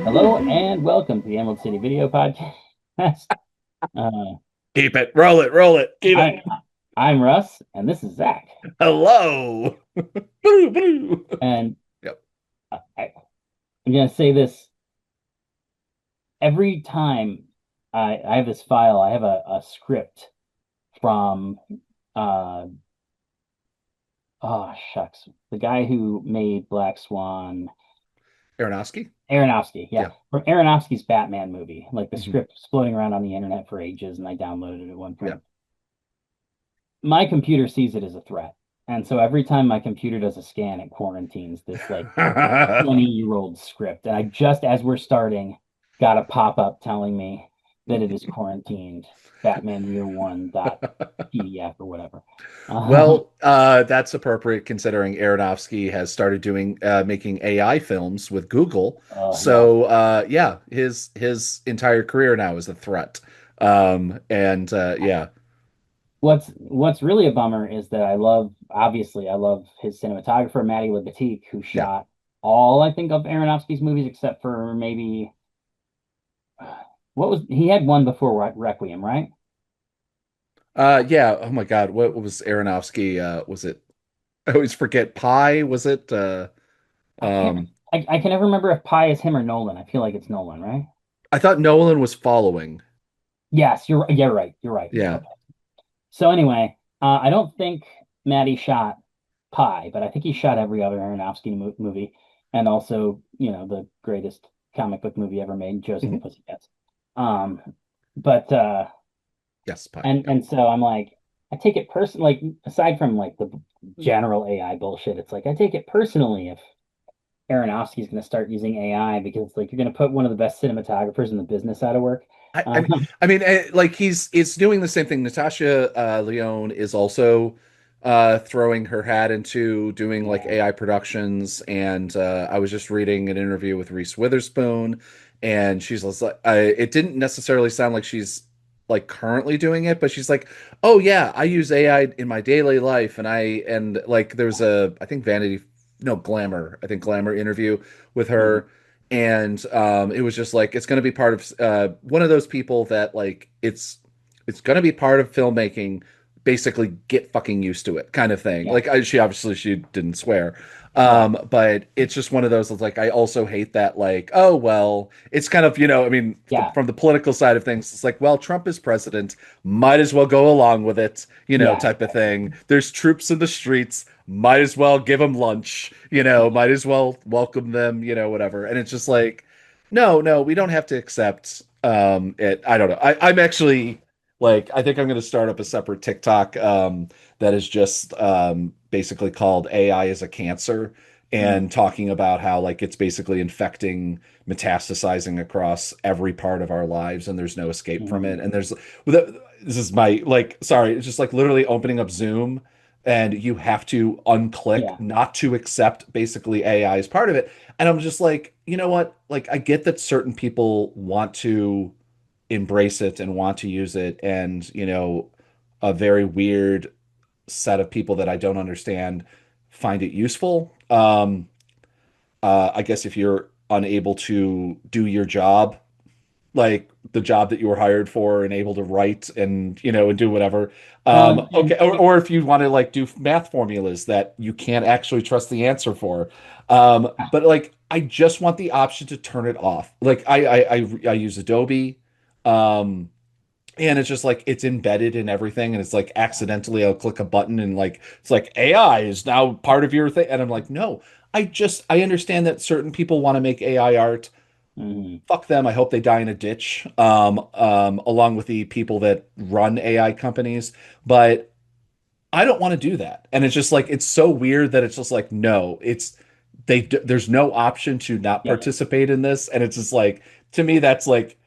Hello and welcome to the Emerald City Video Podcast. Uh, Keep it. Roll it. Keep it. I I'm Russ, and this is Zach. Hello. Boo, boo. And Yep. I'm gonna say this every time I have this file. I have a script from uh oh shucks, the guy who made Black Swan, Aronofsky. Aronofsky, yeah, Yeah. from Aronofsky's Batman movie. Like the Hmm. script was floating around on the internet for ages, and I downloaded it at one Yeah. point. My computer sees it as a threat. And so every time my computer does a scan, it quarantines this like 20-year-old script. And I just, as we're starting, got a pop-up telling me that it is quarantined Batman Year One dot PDF or whatever. Well, that's appropriate considering Aronofsky has started doing making AI films with Google. Yeah. So yeah, his entire career now is a threat. And yeah, What's really a bummer is that obviously I love his cinematographer, Matty Libatique, who yeah. shot all, I think, of Aronofsky's movies except for maybe what was he had one before Requiem, right? Yeah. Oh my God. What was Aronofsky? Was it? I always forget. Pi? Was it? I can't. Um, I can never remember if Pi is him or Nolan. I feel like it's Nolan, right? I thought Nolan was following. Yes, you're. Yeah, right. You're right. Yeah. Okay. So anyway, I don't think Matty shot Pi, but I think he shot every other Aronofsky movie, and also, the greatest comic book movie ever made, Josie and the Mhm. Pussycats. Um, but Yes, Pi. and Yeah. and so I'm like, I take it personally. Like, aside from like the general AI bullshit, it's like I take it personally if Aronofsky's going to start using AI because like you're going to put one of the best cinematographers in the business out of work. I, I Um, mean, I mean, like it's doing the same thing. Natasha Lyonne is also throwing her hat into doing like yeah, AI productions, and I was just reading an interview with Reese Witherspoon, and she's like, it didn't necessarily sound like she's like currently doing it, but she's like, oh yeah, I use AI in my daily life, and like there's a I think Vanity, no Glamour, I think Glamour interview with mhm, her, and it was just like it's going to be part of one of those people that like it's going to be part of filmmaking, basically get fucking used to it kind of thing. yeah, Like she didn't swear, right, but it's just one of those that's like I also hate that, like, oh well, it's kind of, I mean, yeah, from the political side of things, it's like, well, Trump is president, might as well go along with it, yeah, type of thing. There's troops in the streets, might as well give them lunch, might as well welcome them, whatever. And it's just like, no, we don't have to accept it. I don't know. I'm actually like, I think I'm going to start up a separate TikTok that is just basically called AI is a cancer, mm, and talking about how like it's basically infecting, metastasizing across every part of our lives, and there's no escape from mm, it. And this is my like, sorry, it's just like literally opening up Zoom and you have to unclick yeah, not to accept basically AI as part of it. And I'm just like, you know what? Like, I get that certain people want to embrace it and want to use it, and a very weird set of people that I don't understand find it useful. I guess if you're unable to do your job, like the job that you were hired for, and able to write and and do whatever, okay, and or if you want to like do math formulas that you can't actually trust the answer for, but like I just want the option to turn it off. Like I use Adobe, um and it's just like it's embedded in everything, and it's like accidentally I'll click a button and like it's like AI is now part of your thing, and I'm like, no, I understand that certain people want to make AI art. mm, Fuck them. I hope they die in a ditch, along with the people that run AI companies. But I don't want to do that. And it's just like it's so weird that it's just like no, there's no option to not yeah, participate in this, and it's just like to me that's like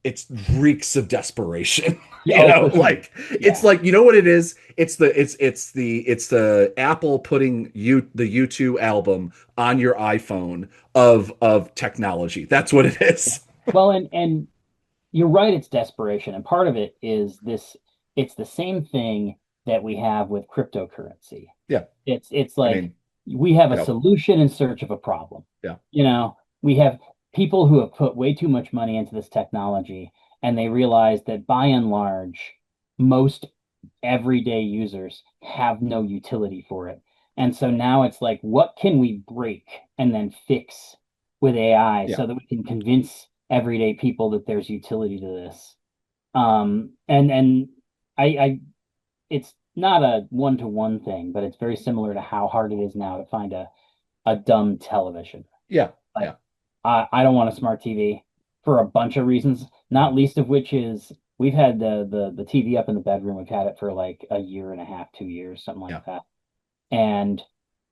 it's reeks of desperation. yeah, oh, for sure, Like it's yeah, like what it is. It's the Apple putting the U2 album on your iPhone of technology. That's what it yeah. is. Well, and you're right, it's desperation, and part of it is this. It's the same thing that we have with cryptocurrency. Yeah. It's I like mean, we have a you know, solution in search of a problem. yeah. We have people who have put way too much money into this technology, and they realize that by and large, most everyday users have no utility for it. And so now it's like, what can we break and then fix with AI Yeah. so that we can convince everyday people that there's utility to this? And I it's not a one-to-one thing, but it's very similar to how hard it is now to find a dumb television. Yeah. Like Yeah. I don't want a smart TV for a bunch of reasons, not least of which is we've had the TV up in the bedroom. We've had it for like a year and a half, 2 years, something like Yeah. that. And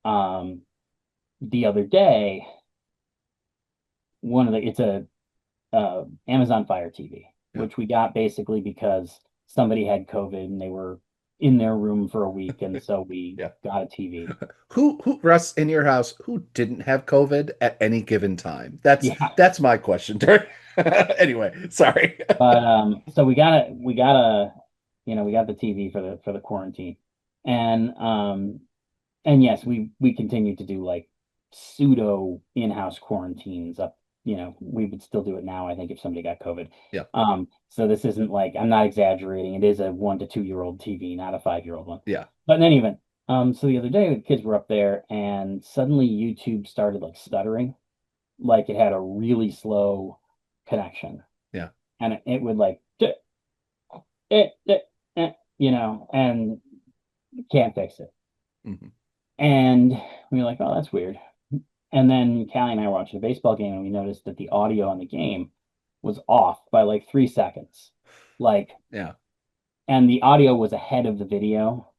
um, the other day, one of the it's a Amazon Fire TV, Yeah. which we got basically because somebody had COVID and they were in their room for a week, and so we Yeah. got a TV. Who Russ in your house who didn't have COVID at any given time? That's Yeah, that's my question. Anyway, sorry. but so we got the TV for the quarantine, and and yes, we continue to do like pseudo in-house quarantines up. We would still do it now, I think, if somebody got COVID. Yeah. So this isn't like I'm not exaggerating. It is a 1 to 2 year old TV, not a 5 year old one. Yeah. But in any event, so the other day the kids were up there and suddenly YouTube started like stuttering, like it had a really slow connection. Yeah. And it would like and can't fix it. Hmm. And we were like, oh, that's weird. And then Callie and I were watching a baseball game and we noticed that the audio on the game was off by like 3 seconds. Like, Yeah. and the audio was ahead of the video.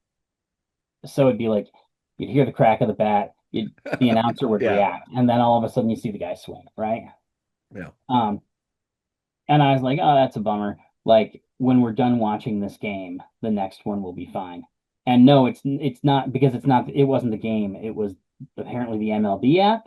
So it'd be like you'd hear the crack of the bat, the announcer would Yeah. react, and then all of a sudden you see the guy swing, right? Yeah. Um, and I was like, oh, that's a bummer. Like when we're done watching this game, the next one will be fine. And no, it's not because it wasn't the game. It was apparently the MLB app,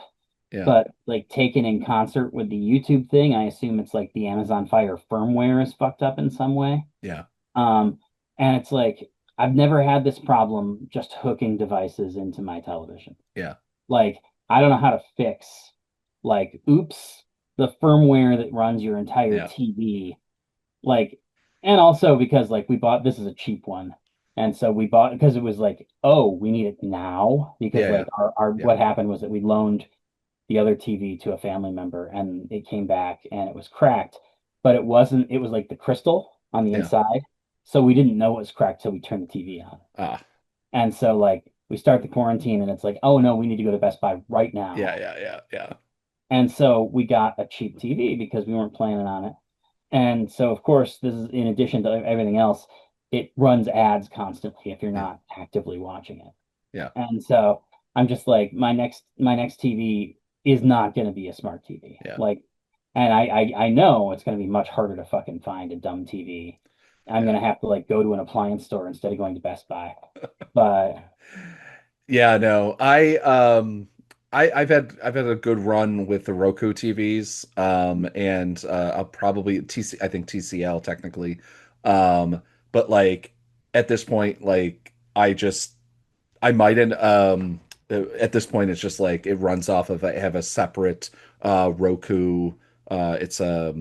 Yeah. but like taken in concert with the YouTube thing, I assume it's like the Amazon Fire firmware is fucked up in some way. Yeah. Um, and it's like I've never had this problem just hooking devices into my television. Yeah. Like I don't know how to fix like oops, the firmware that runs your entire Yeah. TV. Like and also because like we bought this is a cheap one. And so we bought because it was like, oh, we need it now because Yeah. like Yeah. our Yeah. what happened was that we loaned the other TV to a family member and it came back and it was cracked, but it was like the crystal on the Yeah. inside. So we didn't know it was cracked till we turned the TV on. Ah. And so like we start the quarantine and it's like, oh no, we need to go to Best Buy right Yeah. now. Yeah. Yeah. Yeah. And so we got a cheap TV because we weren't planning on it. And so of course this is in addition to everything else, it runs ads constantly if you're Yeah. not actively watching it. Yeah. And so I'm just like, my next TV is not going to be a smart TV. Yeah. Like, and I know it's going to be much harder to fucking find a dumb TV. I'm Yeah. going to have to like go to an appliance store instead of going to Best Buy. But Yeah, no. I've had a good run with the Roku TVs. And I'll probably TC I think TCL technically. Um, but like at this point, like I might end at this point it's just like it runs off of I have a separate Roku it's a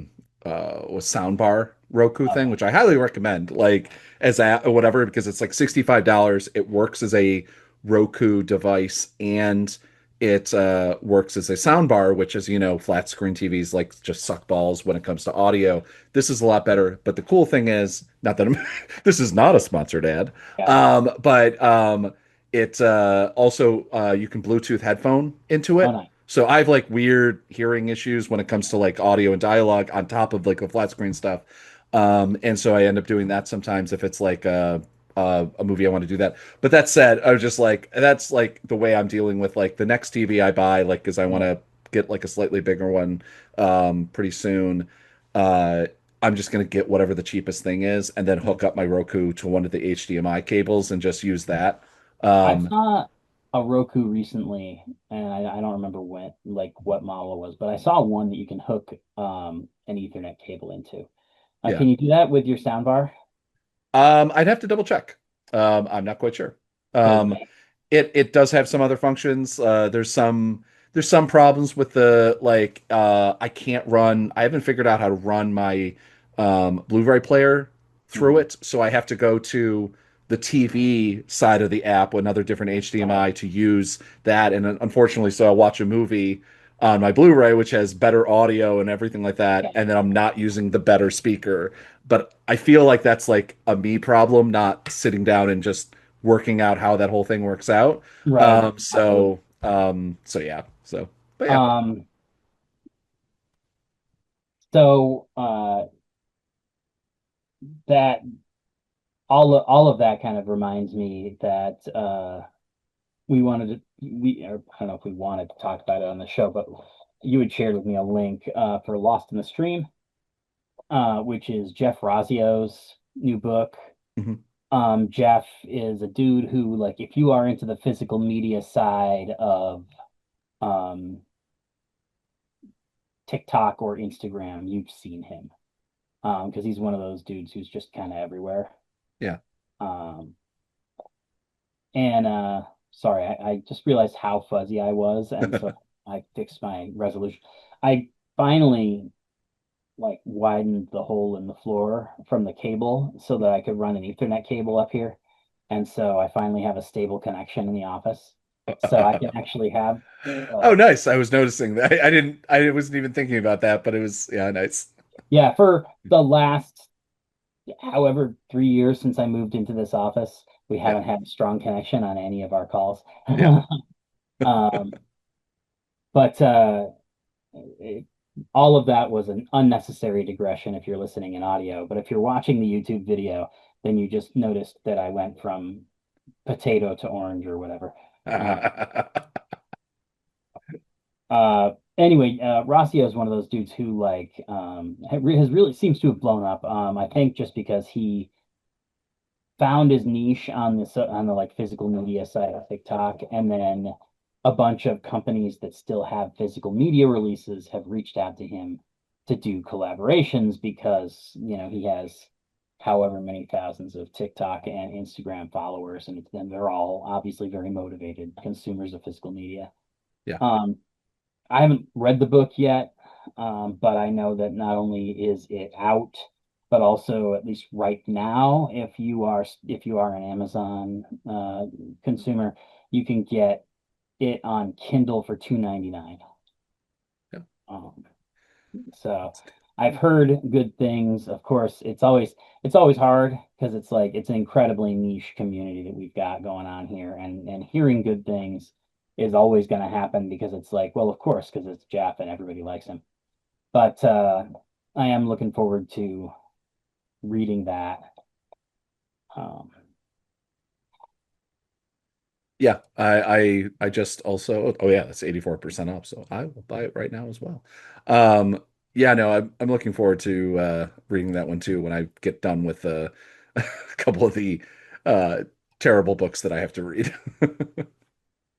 soundbar Roku thing, okay, which I highly recommend, like as a whatever, because it's like $65. It works as a Roku device and it works as a soundbar, which is, flat screen TVs like just suck balls when it comes to audio. This is a lot better. But the cool thing is, not that this is not a sponsored ad, yeah, but it also you can Bluetooth headphone into oh it. nice, So I have like weird hearing issues when it comes to like audio and dialogue on top of like the flat screen stuff. And so I end up doing that sometimes if it's like a movie I want to do that. But that said, I was just like that's like the way I'm dealing with like the next TV I buy, like because I want yeah. to get like a slightly bigger one pretty soon. Uh, I'm just gonna get whatever the cheapest thing is and then hook up my Roku to one of the HDMI cables and just use that. I Um, saw a Roku recently, and I don't remember when, like what model it was, but I saw one that you can hook an Ethernet cable into. yeah. Can you do that with your soundbar? I'd have to double check. I'm not quite sure. Because Um, it does have some other functions. there's some problems with the like I haven't figured out how to run my Blu-ray player through Mhm. it, so I have to go to the TV side of the app, another different Right. HDMI to use that. And unfortunately, so I'll watch a movie on my Blu-ray, which has better audio and everything like that, Yeah. and then I'm not using the better speaker. But I feel like that's like a me problem, not sitting down and just working out how that whole thing works out. Right. Exactly. So yeah. So, but yeah. Um, so that all of that kind of reminds me that we wanted to or I don't know if we wanted to talk about it on the show, but you had shared with me a link for Lost in the Stream, which is Jeff Razio's new book. Mhm. Jeff is a dude who, like, if you are into the physical media side of um, TikTok or Instagram, you've seen him because he's one of those dudes who's just kind of everywhere. Yeah. Um, and sorry, I just realized how fuzzy I was, and so I fixed my resolution. I finally like widened the hole in the floor from the cable so that I could run an Ethernet cable up here. And so I finally have a stable connection in the office. So I can actually have Oh, uh nice. I was noticing that. I wasn't even thinking about that, but it was, yeah, nice. yeah, for the last however 3 years since I moved into this office, we Yeah. haven't had a strong connection on any of our calls. Yeah. Um, but it, all of that was an unnecessary digression if you're listening in audio. But if you're watching the YouTube video, then you just noticed that I went from potato to orange or whatever. Uh, anyway, Rossio is one of those dudes who like has really seems to have blown up. I think just because he found his niche on this on the like physical media side of TikTok, and then a bunch of companies that still have physical media releases have reached out to him to do collaborations because he has however many thousands of TikTok and Instagram followers, and they're all obviously very motivated consumers of physical media. Yeah. Um, I haven't read the book yet, but I know that not only is it out, but also at least right now, if you are an Amazon consumer, you can get it on Kindle for 2.99. Yeah. Um, so I've heard good things. Of course, it's always hard because it's like it's an incredibly niche community that we've got going on here, and hearing good things is always going to happen because it's like, well, of course, because it's Jeff and everybody likes him. But I am looking forward to reading that. Um, Yeah, I just also, oh yeah, that's 84% off, so I will buy it right now as well. Yeah, no, I'm looking forward to reading that one too when I get done with a couple of the uh terrible books that I have to read.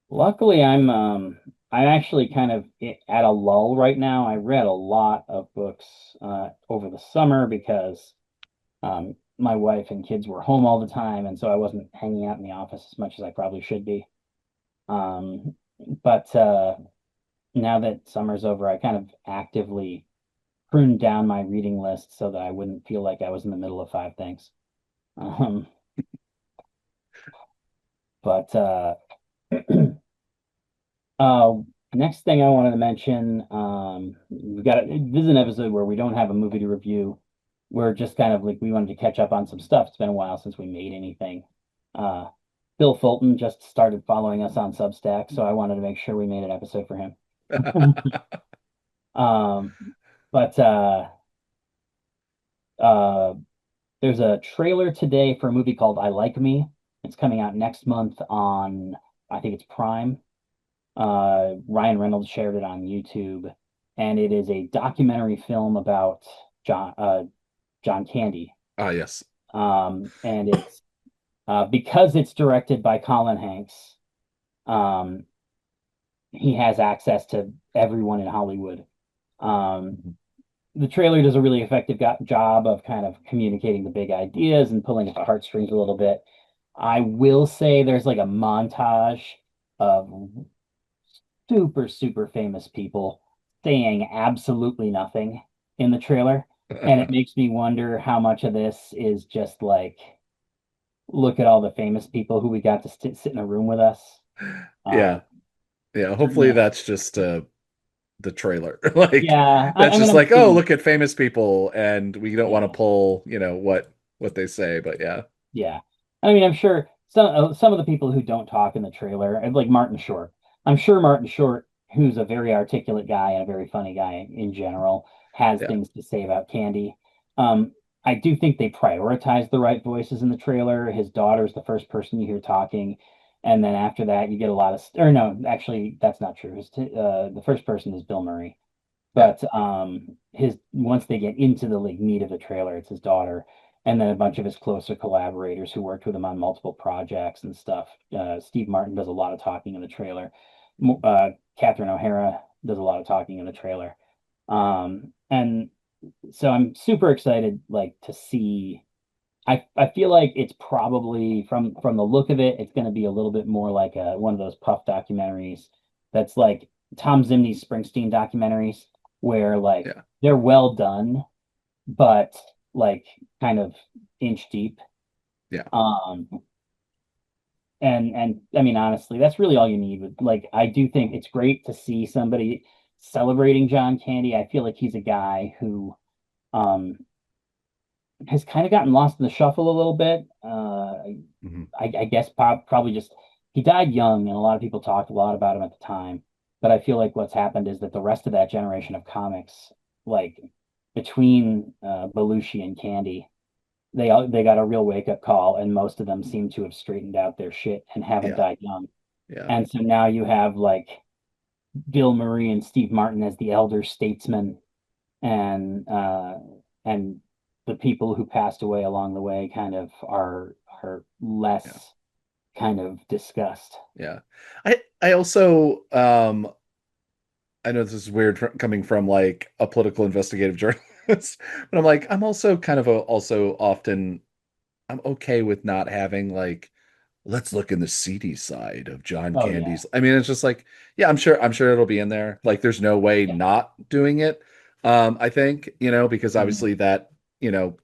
Luckily, I'm actually kind of at a lull right now. I read a lot of books over the summer because my wife and kids were home all the time, and so I wasn't hanging out in the office as much as I probably should be. Um, but now that summer's over, I kind of actively pruned down my reading list so that I wouldn't feel like I was in the middle of five things. Um, but uh, next thing I wanted to mention, this is an episode where we don't have a movie to review. We're just kind of like we wanted to catch up on some stuff. It's been a while since we made anything. Uh, Bill Fulton just started following us on Substack, so I wanted to make sure we made an episode for him. Um, but uh, there's a trailer today for a movie called I Like Me. It's coming out next month on, I think it's Prime. Ryan Reynolds shared it on YouTube, and it is a documentary film about John Candy. Ah, yes. And it's because it's directed by Colin Hanks. Um, he has access to everyone in Hollywood. Um, the trailer does a really effective job of kind of communicating the big ideas and pulling at the heartstrings a little bit. I will say there's like a montage of super, super famous people saying absolutely nothing in the trailer. And it makes me wonder how much of this is just like, look at all the famous people who we got to sit in a room with us. Yeah. Um, Yeah. Hopefully yeah, that's just the trailer. Like yeah. that's I mean, just I'm like, oh, assuming, look at famous people and we don't want to yeah. pull, what they say, but yeah. Yeah. I mean, I'm sure some of the people who don't talk in the trailer, like Martin Short. I'm sure Martin Short, who's a very articulate guy and a very funny guy in general, has Yeah. things to say about Candy. Um, I do think they prioritize the right voices in the trailer. His daughter's the first person you hear talking, and then after that, you get a lot of, or no, actually, that's not true. The first person is Bill Murray. Yeah. But his once they get into the like meat of the trailer, it's his daughter, and then a bunch of his closer collaborators who worked with him on multiple projects and stuff. Steve Martin does a lot of talking in the trailer. Catherine O'Hara does a lot of talking in the trailer. And so I'm super excited, like to see. I feel like it's probably from the look of it, it's going to be a little bit more like one of those Puff documentaries that's like Tom Zimny's Springsteen documentaries, where like Yeah. they're well done, but like kind of inch deep. Yeah. Um, and I mean honestly, that's really all you need with like I do think it's great to see somebody celebrating John Candy. I feel like he's a guy who um has kind of gotten lost in the shuffle a little bit. Hmm. I guess probably just he died young, and a lot of people talked a lot about him at the time. But I feel like what's happened is that the rest of that generation of comics, like between Belushi and Candy, they got a real wake up call, and most of them seem to have straightened out their shit and haven't Yeah. died young. Yeah. And so now you have like Bill Murray and Steve Martin as the elder statesmen, and the people who passed away along the way kind of are Yeah. less kind of discussed. Yeah. I also I know this is weird coming from like a political investigative journalist, but I'm like I'm also kind of also often I'm okay with not having like let's look in the seedy side of John Oh yeah, Candy's. I mean, it's just like, yeah, I'm sure it'll be in there. Like there's no way yeah, not doing it. I think, because mhm, obviously that,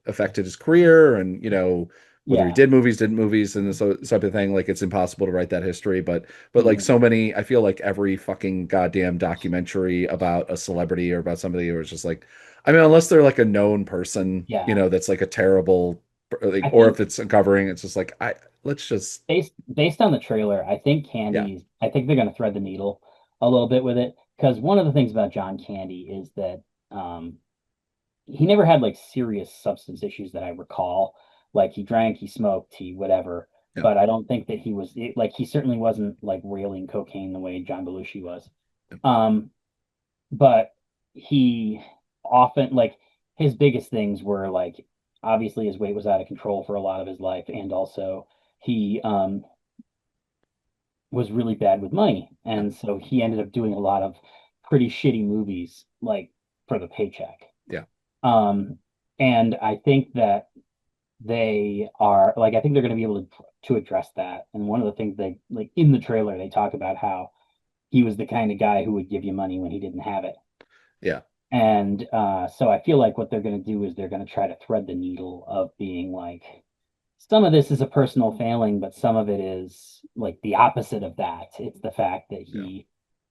affected his career and, whether he yeah, did movies, didn't movies and this type of thing, like it's impossible to write that history. But like mhm, so many, I feel like every fucking goddamn documentary about a celebrity or about somebody where it's just like, I mean, unless they're like a known person, yeah. that's like a terrible, like, I or if think it's uncovering, it's just like, let's just, based on the trailer, yeah. I think they're going to thread the needle a little bit with it because one of the things about John Candy is that um, he never had like serious substance issues that I recall. Like he drank, he smoked, he whatever. Yeah. But I don't think that like he certainly wasn't like railing cocaine the way John Belushi was. Um, but he often like his biggest things were like obviously his weight was out of control for a lot of his life, and also he was really bad with money, Yeah. and so he ended up doing a lot of pretty shitty movies like for the paycheck. Yeah. Um, and I think that they are like I think they're going to be able to address that. And one of the things they like in the trailer they talk about how he was the kind of guy who would give you money when he didn't have it. Yeah. And so I feel like what they're going to do is they're going to try to thread the needle of being like some of this is a personal failing, but some of it is like the opposite of that. It's the fact that Yeah. he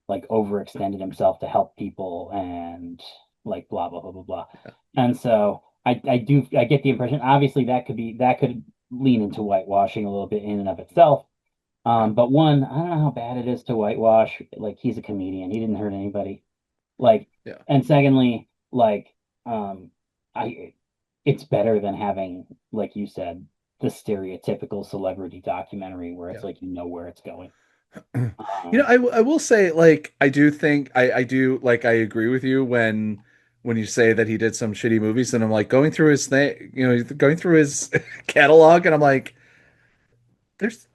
like overextended himself to help people and like blah blah blah blah blah. Yeah. And so I get the impression obviously that could lean into whitewashing a little bit in and of itself. Yeah. But one, I don't know how bad it is to whitewash. Like he's a comedian. He didn't hurt anybody. Like, Yeah. and secondly, like, I, it's better than having, like you said, the stereotypical celebrity documentary where it's Yeah. like you know where it's going. I, I will say, like, I do think I do like I agree with you when you say that he did some shitty movies, and I'm like going through his thing, going through his catalog, and I'm like, there's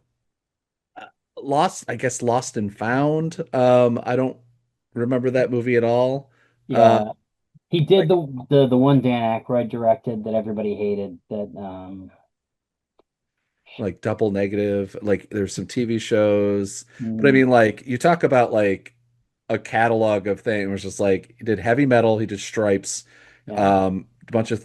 Lost, I guess Lost and Found. I don't remember that movie at all. Uh, Yeah, he did like the one Dan Aykroyd directed that everybody hated. That like Double Negative. Like there's some TV shows, but I mm, mean, like you talk about like a catalog of things. It was just like he did heavy metal, he did Stripes, Yeah. a bunch of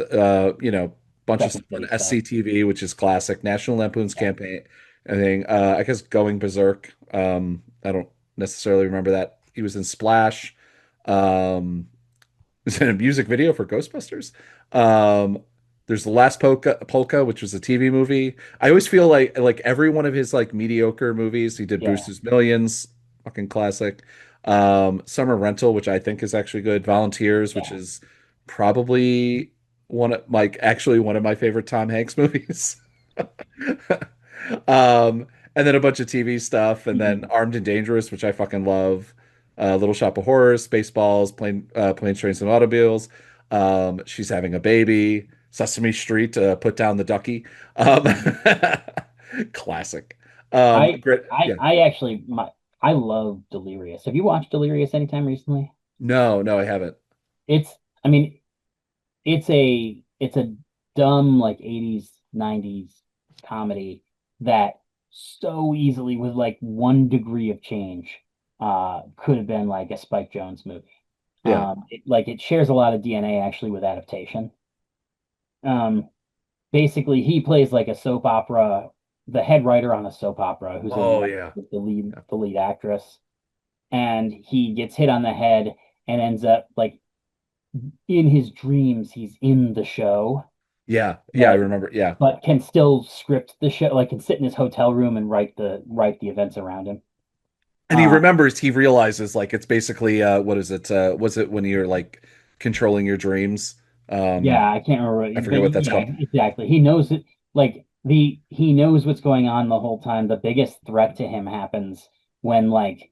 bunch of Second stuff on City stuff. SCTV, which is classic, National Lampoon's Yeah. Campaign. I think I guess Going Berserk. I don't necessarily remember that. He was in Splash. Um, is in a music video for Ghostbusters. Um, there's the Last Polka, which was a TV movie. I always feel like every one of his like mediocre movies, he did Yeah. Brewster's Millions, fucking classic. Summer Rental, which I think is actually good. Volunteers, which Yeah. is probably actually one of my favorite Tom Hanks movies. And then a bunch of TV stuff, and then Mhm. Armed and Dangerous, which I fucking love. Little Shop of Horrors, Spaceballs, Planes, Trains, and Automobiles. She's having a baby. Sesame Street, Put Down the Ducky. Um, classic. Great. Yeah. I actually I love Delirious. Have you watched Delirious anytime recently? No, no, I haven't. It's I mean, it's a dumb like 80s, 90s comedy that so easily with like 1 degree of change could have been like a Spike Jonze movie. Yeah. It shares a lot of DNA actually with adaptation. Um, Basically he plays like a soap opera, the head writer on a soap opera who's in Oh love yeah. with the lead Yeah. the lead actress, and he gets hit on the head and ends up like in his dreams he's in the show, Yeah. Yeah, I but remember. Yeah. can still script the show, like can sit in his hotel room and write the events around him. And Uh he realizes like it's basically what is it? Was it when you're like controlling your dreams? yeah, I can't remember, I forget but what that's yeah, called. exactly. He knows it, like the he knows what's going on the whole time. The biggest threat to him happens when like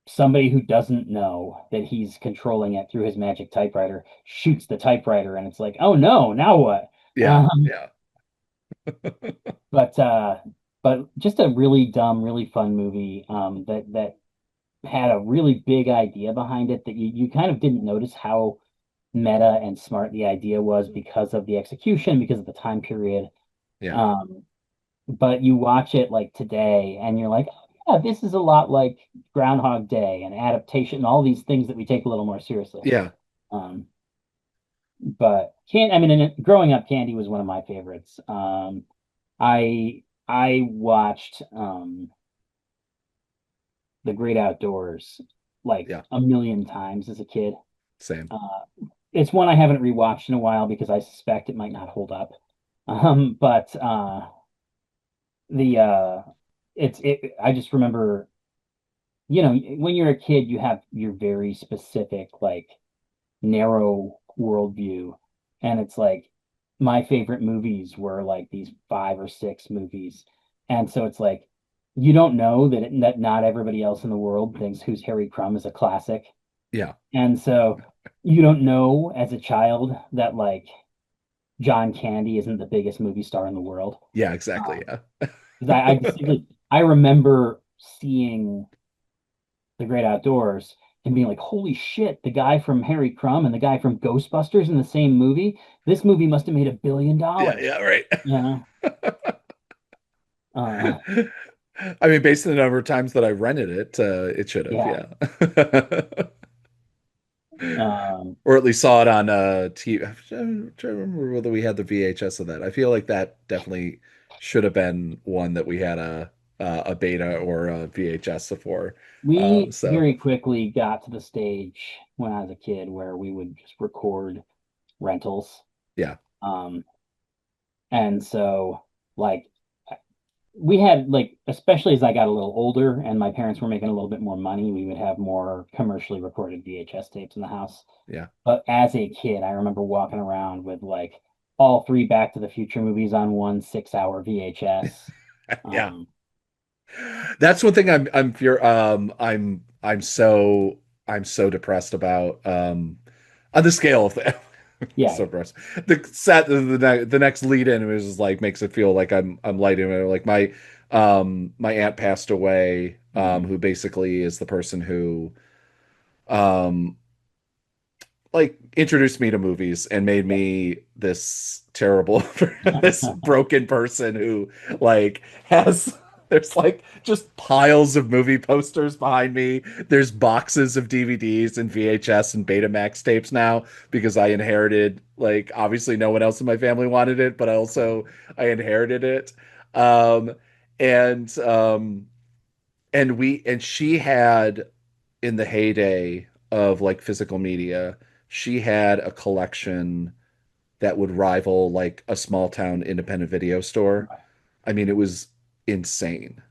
somebody who doesn't know that he's controlling it through his magic typewriter shoots the typewriter, and it's like, oh no, now what? Yeah. Um, Yeah. but just a really dumb, really fun movie that had a really big idea behind it that you kind of didn't notice how meta and smart the idea was because of the execution, because of the time period. Yeah. Um, but you watch it like today and you're like, oh, yeah, this is a lot like Groundhog Day and adaptation and all these things that we take a little more seriously. Yeah. Um, but can I mean, growing up, Candy was one of my favorites. I watched The Great Outdoors like Yeah. a million times as a kid. Same. Uh, it's one I haven't rewatched in a while because I suspect it might not hold up. But the it's it. I just remember, when you're a kid, you have your very specific like narrow worldview, and it's like my favorite movies were like these 5 or 6 movies, and so it's like you don't know that not everybody else in the world thinks Who's Harry Crumb is a classic, Yeah. and so you don't know as a child that like John Candy isn't the biggest movie star in the world. Yeah, exactly. Um, Yeah. 'Cause I distinctly I remember seeing The Great Outdoors and being like, holy shit, the guy from Harry Crumb and the guy from Ghostbusters in the same movie. This movie must have made Yeah, $1 billion. yeah, right. You know? Uh, I mean, based on the number of times that I rented it, it should have, yeah. yeah. Um, Or at least saw it on TV. I'm trying to remember whether we had the VHS of that. I feel like that definitely should have been one that we had a beta or a VHS for. we So very quickly got to the stage when I was a kid where we would just record rentals. yeah, Um, and so like we had like, especially as I got a little older and my parents were making a little bit more money, we would have more commercially recorded VHS tapes in the house. yeah, But as a kid, I remember walking around with like all three Back to the Future movies on one 6-hour VHS. yeah. Um, That's one thing I'm fear I'm so depressed about on the scale of the yeah, so depressed. The next lead in was just like makes it feel like I'm lighting it. Like my aunt passed away, mhm. who basically is the person who um like introduced me to movies and made Yeah. me this terrible this broken person who like has There's like just piles of movie posters behind me. There's boxes of DVDs and VHS and Betamax tapes now because I inherited, like, obviously no one else in my family wanted it, but I inherited it. Um and and she had, in the heyday of like physical media, she had a collection that would rival like a small town independent video store. Right. I mean, it was insane.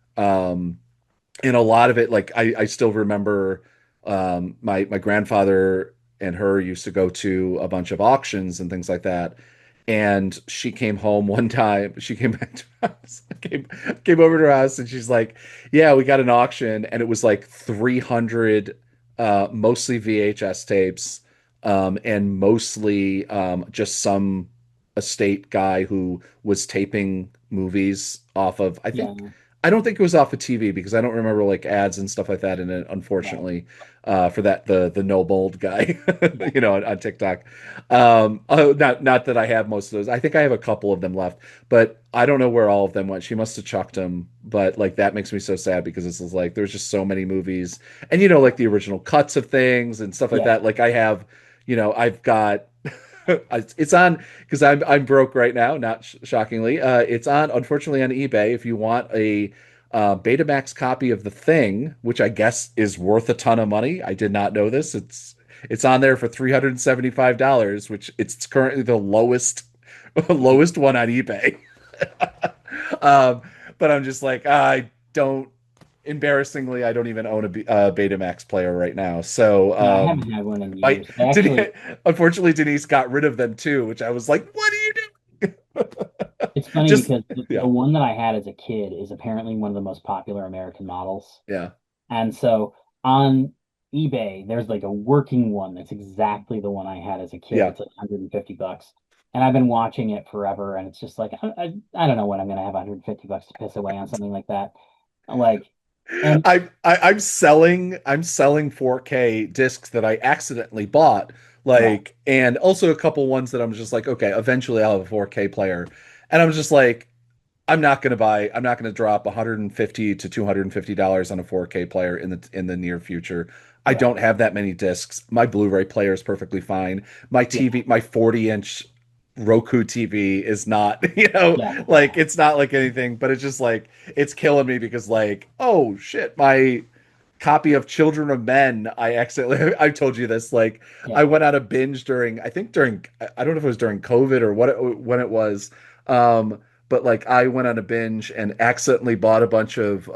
And a lot of it, like I still remember, my grandfather and her used to go to a bunch of auctions and things like that. And she came home one time. She came back to us, came over to our house, and she's like, "Yeah, we got an auction, and it was like 300, mostly VHS tapes, and mostly just some estate guy who was taping movies off of, Yeah. I don't think it was off of TV because I don't remember like ads and stuff like that in it, Right. unfortunately, for that the no mold guy, Yeah. on TikTok. Not that I have most of those. I think I have a couple of them left, but I don't know where all of them went. She must have chucked them, but like that makes me so sad because it's just like there's just so many movies, and like the original cuts of things and stuff like Yeah. that. Like I have, I've got. It's on because I'm broke right now. Not shockingly, it's on, unfortunately, on eBay. If you want a Betamax copy of The Thing, which I guess is worth a ton of money, I did not know this. It's on there for $375, which it's currently the lowest lowest one on eBay. um, but I'm just like, I don't. Embarrassingly, I don't even own a Betamax player right now. So, Yeah, I haven't had one in my years. I Den actually, unfortunately, Denise got rid of them too, which I was like, "What are you doing?" it's funny Just because the yeah, one that I had as a kid is apparently one of the most popular American models. yeah, And so on eBay, there's like a working one that's exactly the one I had as a kid. yeah. It's like 150 bucks. And I've been watching it forever. And it's just like, I don't know when I'm going to have 150 bucks to piss away on something like that. Like, and I'm selling 4K discs that I accidentally bought, right. like, and also a couple ones that I'm just like, okay, eventually I'll have a 4K player, and I'm just like, I'm not going to drop 150 to $250 on a 4K player in the near future. I Right. don't have that many discs. My Blu-ray player is perfectly fine. My Yeah. TV, my 40-inch Roku TV is not, Yeah. like it's not like anything, but it's just like it's killing me because like, oh shit, my copy of Children of Men, I accidentally I told you this, like I Yeah. went on a binge during, I think during, I don't know if it was during COVID or when it was. But like I went on a binge and accidentally bought a bunch of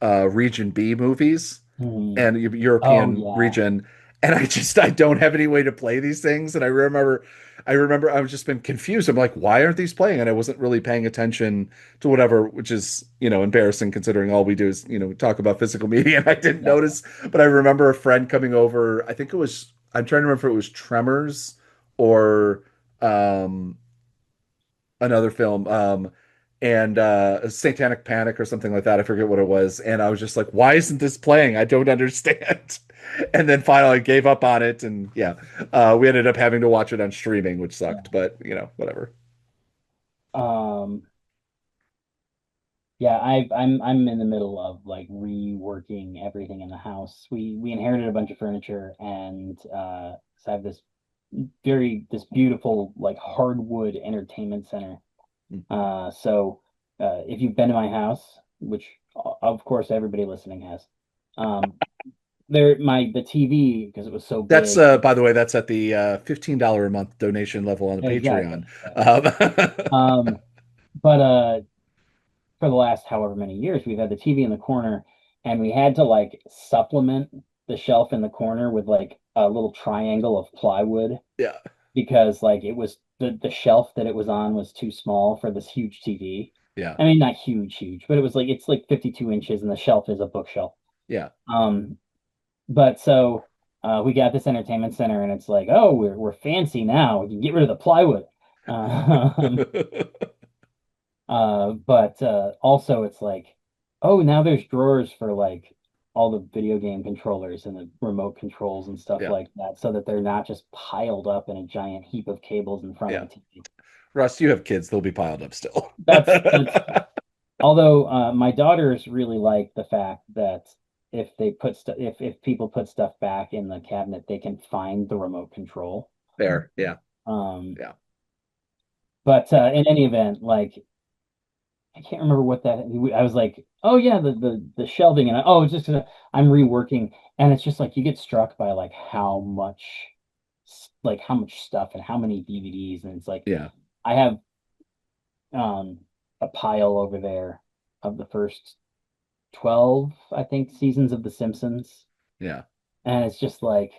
Region B movies Mhm. and Oh, European yeah. region, and I don't have any way to play these things. And I remember I've just been confused. I'm like, why aren't these playing? And I wasn't really paying attention to whatever, which is embarrassing considering all we do is talk about physical media. And I didn't Yeah. notice, but I remember a friend coming over. I think it was, I'm trying to remember if it was Tremors or um another film, and Satanic Panic or something like that. I forget what it was, and I was just like, why isn't this playing? I don't understand. And then finally I gave up on it, and yeah, we ended up having to watch it on streaming, which Yeah. sucked, but whatever. Um, yeah, I'm in the middle of like reworking everything in the house. We inherited a bunch of furniture and so I have this beautiful like hardwood entertainment center. So if you've been to my house, which of course everybody listening has, um, the TV because it was so That's big. by the way, that's at the $15 a month donation level on the Patreon. Exactly. Um, But for the last however many years, we've had the TV in the corner, and we had to like supplement the shelf in the corner with like a little triangle of plywood yeah, because like it was the shelf that it was on was too small for this huge TV. yeah, I mean, not huge, huge, but it was like it's like 52 inches, and the shelf is a bookshelf. yeah. Um, but so we got this entertainment center, and it's like, oh, we're fancy now. We can get rid of the plywood. Um, but also it's like, oh, now there's drawers for like all the video game controllers and the remote controls and stuff Yeah, like that, so that they're not just piled up in a giant heap of cables in front of yeah. the TV. Russ, you have kids, they'll be piled up still. That's Although my daughters really like the fact that if people put stuff back in the cabinet, they can find the remote control. There. Yeah. Um, Yeah. but in any event, like I can't remember what that. I was like, oh yeah, the shelving, and oh, it's just I'm reworking, and it's just like you get struck by like how much stuff and how many DVDs, and it's like Yeah. I have um a pile over there of the first 12, I think, seasons of The Simpsons. Yeah. And it's just like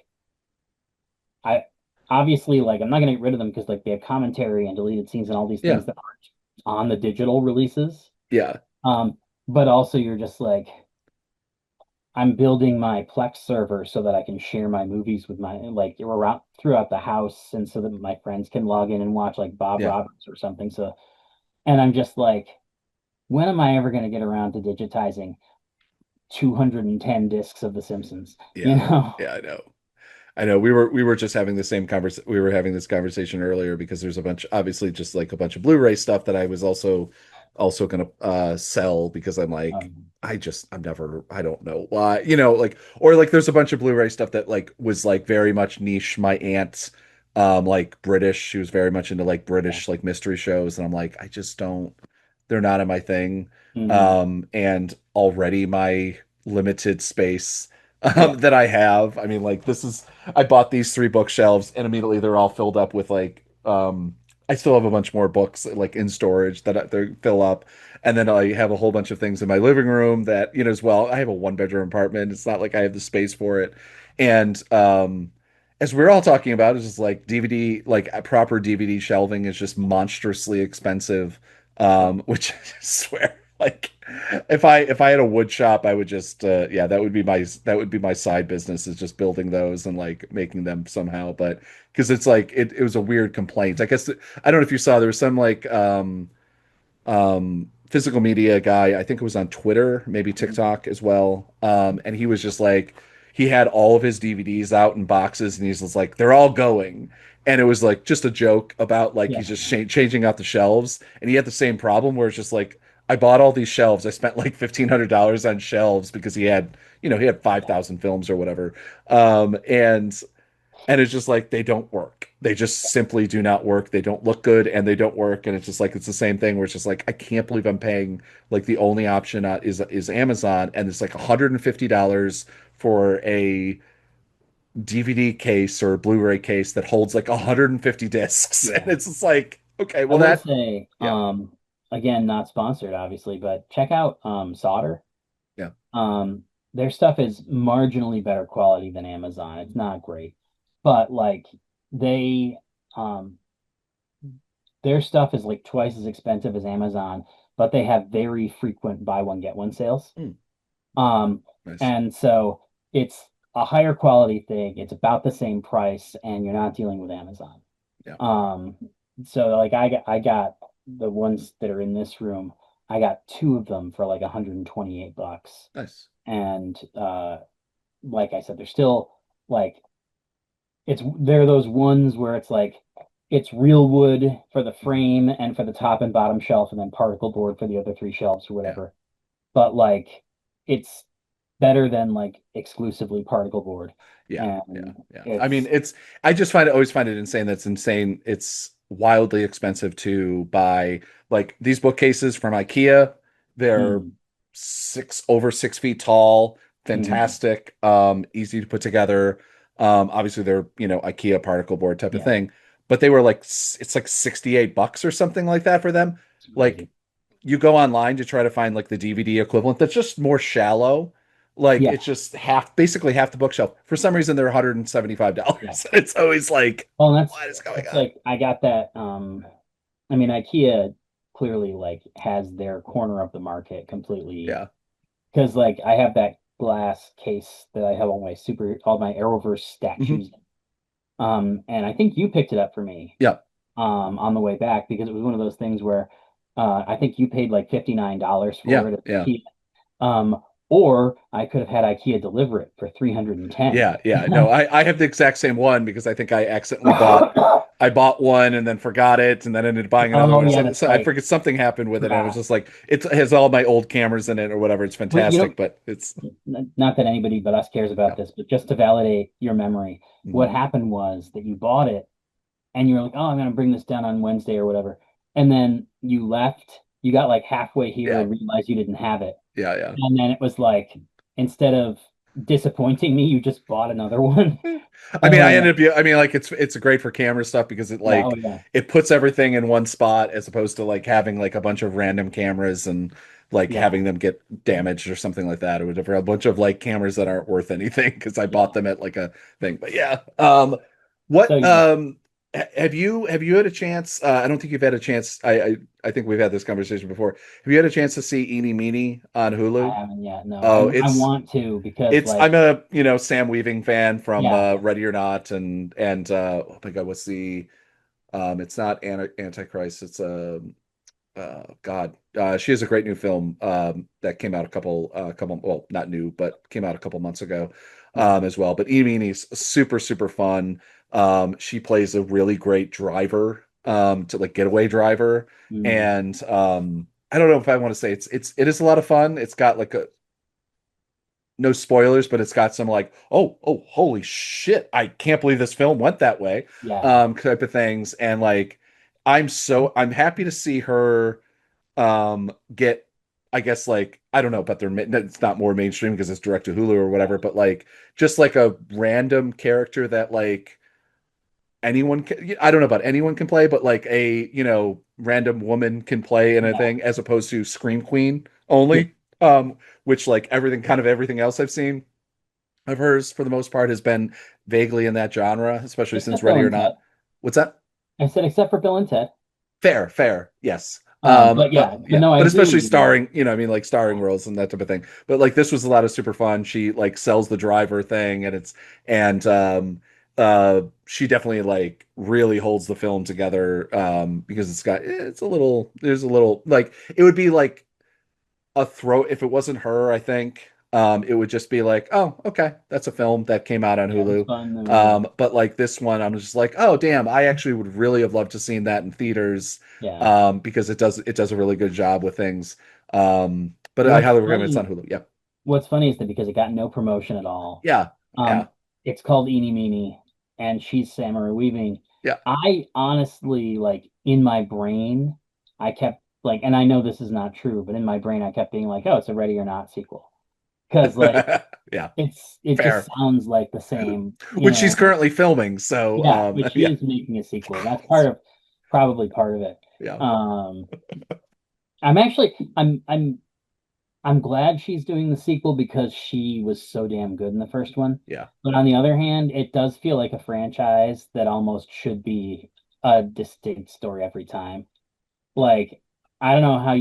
I obviously like I'm not gonna get rid of them because like they have commentary and deleted scenes and all these Yeah. things that aren't on the digital releases. Yeah. Um, but also you're just like I'm building my Plex server so that I can share my movies with my like around throughout the house and so that my friends can log in and watch like Bob Yeah. Roberts or something. So and I'm just like, when am I ever gonna get around to digitizing 210 discs of The Simpsons? You Yeah. know? Yeah. I know. I know we were just having the same we were having this conversation earlier because there's a bunch, obviously just like a bunch of Blu-ray stuff that I was also gonna sell because I'm like I don't know why, like, or like there's a bunch of Blu-ray stuff that like was like very much niche. My aunt like British, she was very much into like Yeah. British like mystery shows, and I'm like, I just don't, they're not in my thing. Hmm. And already my limited space Yeah. that I have. I mean, like this is, I bought these three bookshelves and immediately they're all filled up with like I still have a bunch more books like in storage that they fill up. And then I have a whole bunch of things in my living room that, as well, I have a one bedroom apartment. It's not like I have the space for it. And as we're all talking about, it's just like DVD, like a proper DVD shelving is just monstrously expensive. Oh, Which I swear, like if I had a wood shop, I would just yeah, that would be my side business, is just building those and like making them somehow. But because it's like it was a weird complaint. I guess I don't know if you saw, there was some like physical media guy, I think it was on Twitter, maybe mhm. TikTok as well. And he was just like, he had all of his DVDs out in boxes and he's just like, they're all going. And it was like just a joke about like Yeah. he's just changing out the shelves. And he had the same problem where it's just like, I bought all these shelves. I spent like $1,500 on shelves because he had 5,000 films or whatever. And it's just like they don't work. They just simply do not work. They don't look good and they don't work. And it's just like it's the same thing where it's just like I can't believe I'm paying, like the only option is Amazon, and it's like $150 for a DVD case or a Blu-ray case that holds like 150 discs. And Yeah. it's just like, okay, I well will that, say, yeah, again, not sponsored, obviously, but check out Solder. yeah, Um, their stuff is marginally better quality than Amazon. It's not great, but like they um their stuff is like twice as expensive as Amazon, but they have very frequent buy one get one sales. mm, Um, nice, and so it's a higher quality thing. It's about the same price, and you're not dealing with Amazon. yeah, Um, so like I got the ones that are in this room. I got two of them for like 128 bucks. nice, And like I said, they're still like they're those ones where it's like it's real wood for the mhm, frame and for the top and bottom shelf, and then particle board for the other three shelves or yeah. whatever. But like it's better than like exclusively particle board. Yeah, yeah, And yeah. I mean, it's I just always find it insane. That's insane. It's wildly expensive to buy like these bookcases from IKEA. They're mm, 6 over 6 feet tall, mm, fantastic, easy to put together. Obviously they're, IKEA particle board type of yeah, thing, but they were like, it's like $68 or something like that for them. it's Like crazy. you go online to try to find like the DVD equivalent that's just more shallow. Like Yeah, it's just basically half the bookshelf. For some reason, they're yeah. $175. It's always like, Well, and what is going that's on? like I got that I mean IKEA clearly like has their corner of the market completely Yeah. because like I have that glass case that I have all my Arrowverse Hmm. statues. And I think you picked it up for me Yeah. on the way back because it was one of those things where I think you paid like $59 for Yeah. it at Yeah. IKEA. Um, or I could have had IKEA deliver it for 310. Yeah, yeah. No, I have the exact same one because I think I accidentally I bought one and then forgot it and then ended up buying another Oh one or yeah, something. that's So I right. forget something happened with it and I was Forgot. just like it has all my old cameras in it or whatever. It's Well, fantastic, but it's not that anybody but us cares yeah. about this, but just to validate your memory, Mhm. what happened was that you bought it and you were like, "Oh, I'm gonna bring this down on Wednesday or whatever," and then you left. You got like halfway here Yeah. and realized you didn't have it, Yeah, yeah. and then it was like, instead of disappointing me, you just bought another one. I mean, I And ended up, I mean, like it's great for camera stuff because it yeah, oh like yeah, it puts everything in one spot as opposed to like having like a bunch of random cameras and like yeah, having them get damaged or something like that or whatever. A bunch of like cameras that aren't worth anything because I bought yeah. them at like a thing. But yeah, So what yeah, have you had a chance? I don't think you've had a chance. I think we've had this conversation before. Have you had a chance to see Eenie Meanie on I Hulu? haven't yet. No, Oh, I want to because it's like I'm a Sam Weaving fan from yeah, yeah, Ready or Not and oh my God, what's the it's not Antichrist, it's God, she has a great new film that came out a couple, well, not new but came out a couple months ago okay. as well. But Amy's super super fun. She plays a really great driver, to like getaway driver, Mm, and I don't know if I want to say it is a lot of fun. It's got like a no spoilers, but it's got some like, oh, holy shit, I can't believe this film went that way, yeah, type of things. And like, I'm happy to see her, get, I guess like, I don't know, but it's not more mainstream because it's direct to Hulu or whatever, but like, just like a random character that like anyone can, I don't know about anyone can play, but like a, random woman can play in a yeah, thing as opposed to Scream Queen yeah. only. Which like everything else I've seen of hers for the most part has been vaguely in that genre, especially since Except Bill Ready or and Ted. Not. What's that? I said except for Bill and Ted. Fair, yes. But yeah, but Yeah, no, I but agree with especially you. starring, I mean, like starring roles and that type of thing. But like this was a lot of super fun. She like sells the driver thing, and and she definitely like really holds the film together because it's a little there's a little like it would be like a throw if it wasn't her, I think. It would just be like, oh, okay, that's a film that came out on Yeah, it's Hulu. fun. I mean, But like this one, I'm just like, oh, damn, I actually would really have loved to seen that in theaters, yeah. because it does a really good job with things. But I What's highly recommend it's funny? on Hulu. Yeah, What's funny is that because it got no promotion at all. yeah, yeah, Um, it's called Eenie Meanie, and she's Samurai Weaving. yeah. I honestly, like, in my brain, I kept like, and I know this is not true, but in my brain, I kept being like, "Oh, it's a Ready or Not sequel," because like Yeah, it just fair. sounds like the same, Which she's currently filming, so Yeah, but she yeah, is making a sequel. That's part of probably part of it. yeah, Um, I'm actually I'm glad she's doing the sequel because she was so damn good in the first one. yeah. But on the other hand, it does feel like a franchise that almost should be a distinct story every time. Like, I don't know how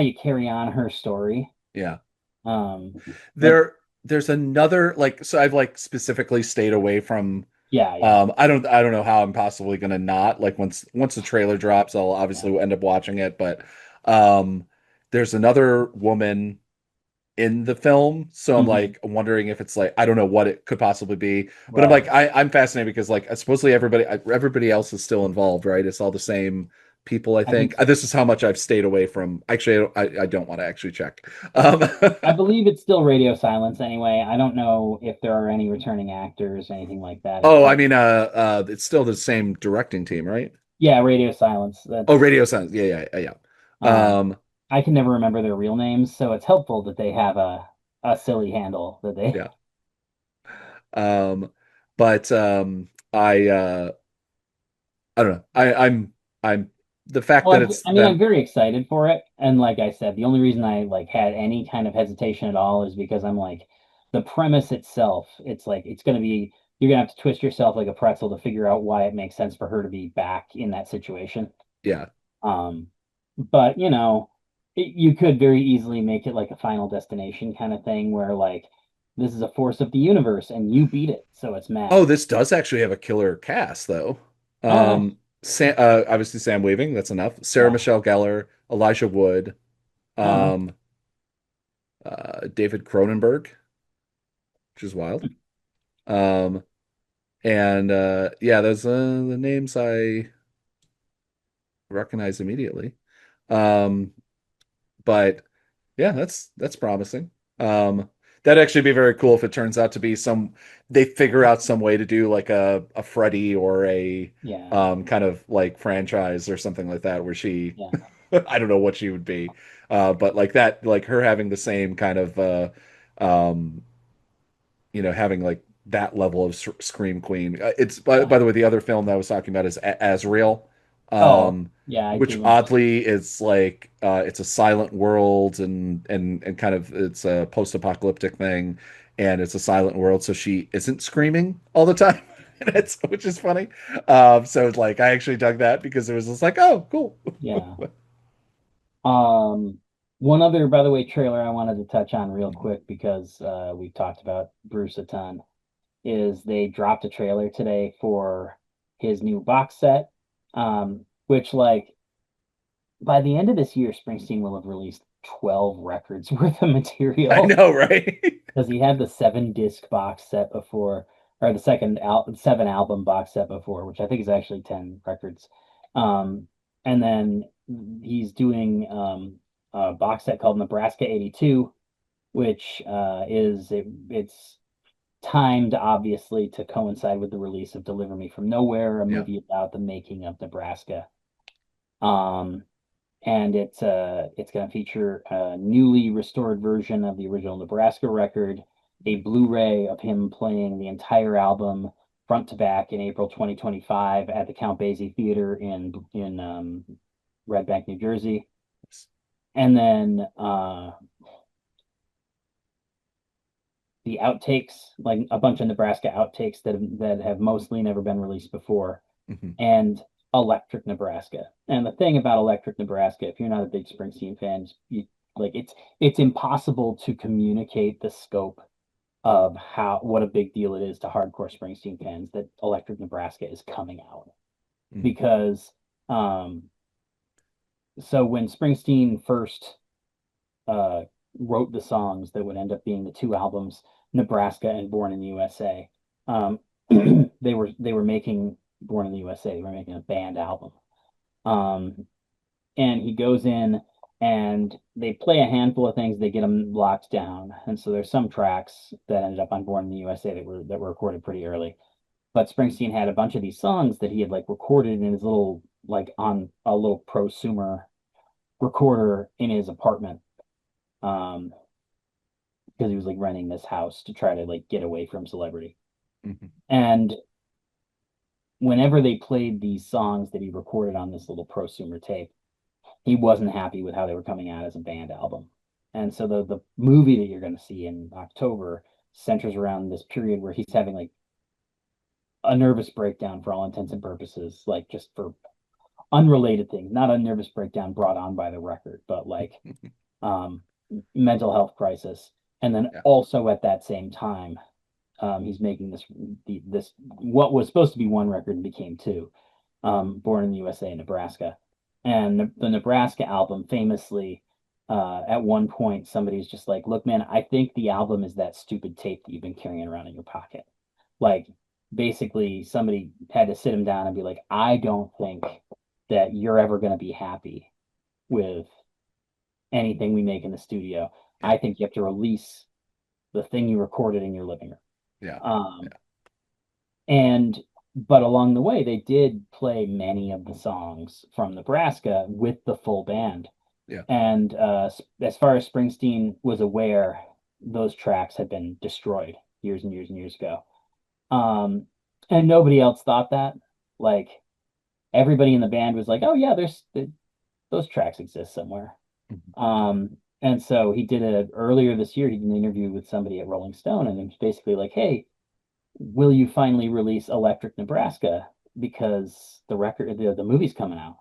you carry on her story. Yeah. Um, like, There's another like so I've like specifically stayed away from yeah, yeah, I don't know how I'm possibly gonna not like once the trailer drops, I'll yeah. obviously end up watching it, but um there's another woman in the film, so I'm Hmm. like wondering if it's like I don't know what it could possibly be, but I'm like Right. I'm fascinated because like supposedly everybody else is still involved, right? It's all the same people, I I think think. so. This is how much I've stayed away from. Actually, I don't want to actually check. I believe it's still radio silence anyway. I don't know if there are any returning actors or anything like that. It's Oh, I just mean, it's still the same directing team, right? yeah, radio silence. Oh, That's Radio Silence. Yeah. um Um, I can never remember their real names, so it's helpful that they have a silly handle that they yeah. Um, but I don't know. I'm the fact that Well, it's I mean, I'm them. very excited for it, and like I said, the only reason I like had any kind of hesitation at all is because I'm like the premise itself. It's like it's going to be you're going to have to twist yourself like a pretzel to figure out why it makes sense for her to be back in that situation. Yeah, Um, but you could very easily make it like a Final Destination kind of thing where like this is a force of the universe and you beat it, so it's oh, mad. this does actually have a killer cast though. Oh, nice. Obviously Sam Weaving, that's enough. Sarah Yeah. Michelle Gellar, Elijah Wood, Oh, um, David Cronenberg, which is wild. Um, and yeah, those the names I recognize immediately. Um, but yeah, that's promising. Um, that'd actually be very cool if it turns out to be some they figure out some way to do like a Freddy or a Yeah, kind of like franchise or something like that where she yeah, I don't know what she would be. But like that, like her having the same kind of um having like that level of Scream Queen. It's yeah. by the way, the other film that I was talking about is Azrael, Oh, um, yeah, I which do remember. oddly is like it's a silent world and kind of it's a post-apocalyptic thing, and it's a silent world, so she isn't screaming all the time. And it's which is funny. So it's like I actually dug that because it was just like, oh, cool. Yeah. Um, One other, by the way, trailer I wanted to touch on real Mhm. quick because we've talked about Bruce a ton is they dropped a trailer today for his new box set, which like by the end of this year, Springsteen will have released 12 records worth of I material know, right? because he had the 7 disc box set before, or the second 7 album box set before, which I think is actually 10 records. And then he's doing a box set called Nebraska 82, which it's timed obviously to coincide with the release of Deliver Me from Nowhere, a Yeah. movie about the making of Nebraska. Um, and it's going to feature a newly restored version of the original Nebraska record, a Blu-ray of him playing the entire album front to back in April 2025 at the Count Basie Theater in Red Bank, New Jersey, and then the outtakes, like a bunch of Nebraska outtakes that have mostly never been released before, Mhm. and Electric Nebraska. And the thing about Electric Nebraska, if you're not a big Springsteen fan, it's impossible to communicate the scope of how what a big deal it is to hardcore Springsteen fans that Electric Nebraska is coming out Mhm. because um so when Springsteen first uh wrote the songs that would end up being the 2 albums, Nebraska and Born in the USA, um they were making Born in the USA, they were making a band album. Um, and he goes in and they play a handful of things, they get them locked down. And so there's some tracks that ended up on Born in the USA that were recorded pretty early. But Springsteen had a bunch of these songs that he had like recorded in his little like on a little prosumer recorder in his apartment. Um, because he was like renting this house to try to like get away from celebrity. Mhm. And whenever they played these songs that he recorded on this little prosumer tape, he wasn't happy with how they were coming out as a band album. And so the movie that you're going to see in October centers around this period where he's having like a nervous breakdown for all intents and purposes, like just for unrelated things, not a nervous breakdown brought on by the record, but like um, mental health crisis. And then Yeah. also at that same time, he's making this what was supposed to be one record and became two, Born in the USA, Nebraska. And the Nebraska album famously, at one point, somebody's just like, look, man, I think the album is that stupid tape that you've been carrying around in your pocket. Like, basically, somebody had to sit him down and be like, I don't think that you're ever going to be happy with anything we make in the studio. Yeah. I think you have to release the thing you recorded in your living room. Yeah. Um, Yeah. And but along the way, they did play many of the songs from Nebraska with the full band. Yeah. And as far as Springsteen was aware, those tracks had been destroyed years and years and years ago. Um, and nobody else thought that. Like everybody in the band was like, "Oh yeah, those tracks exist somewhere." Mhm. And so he did it earlier this year. He did an interview with somebody at Rolling Stone, and it was basically like, "Hey, will you finally release Electric Nebraska because the movie's coming out?"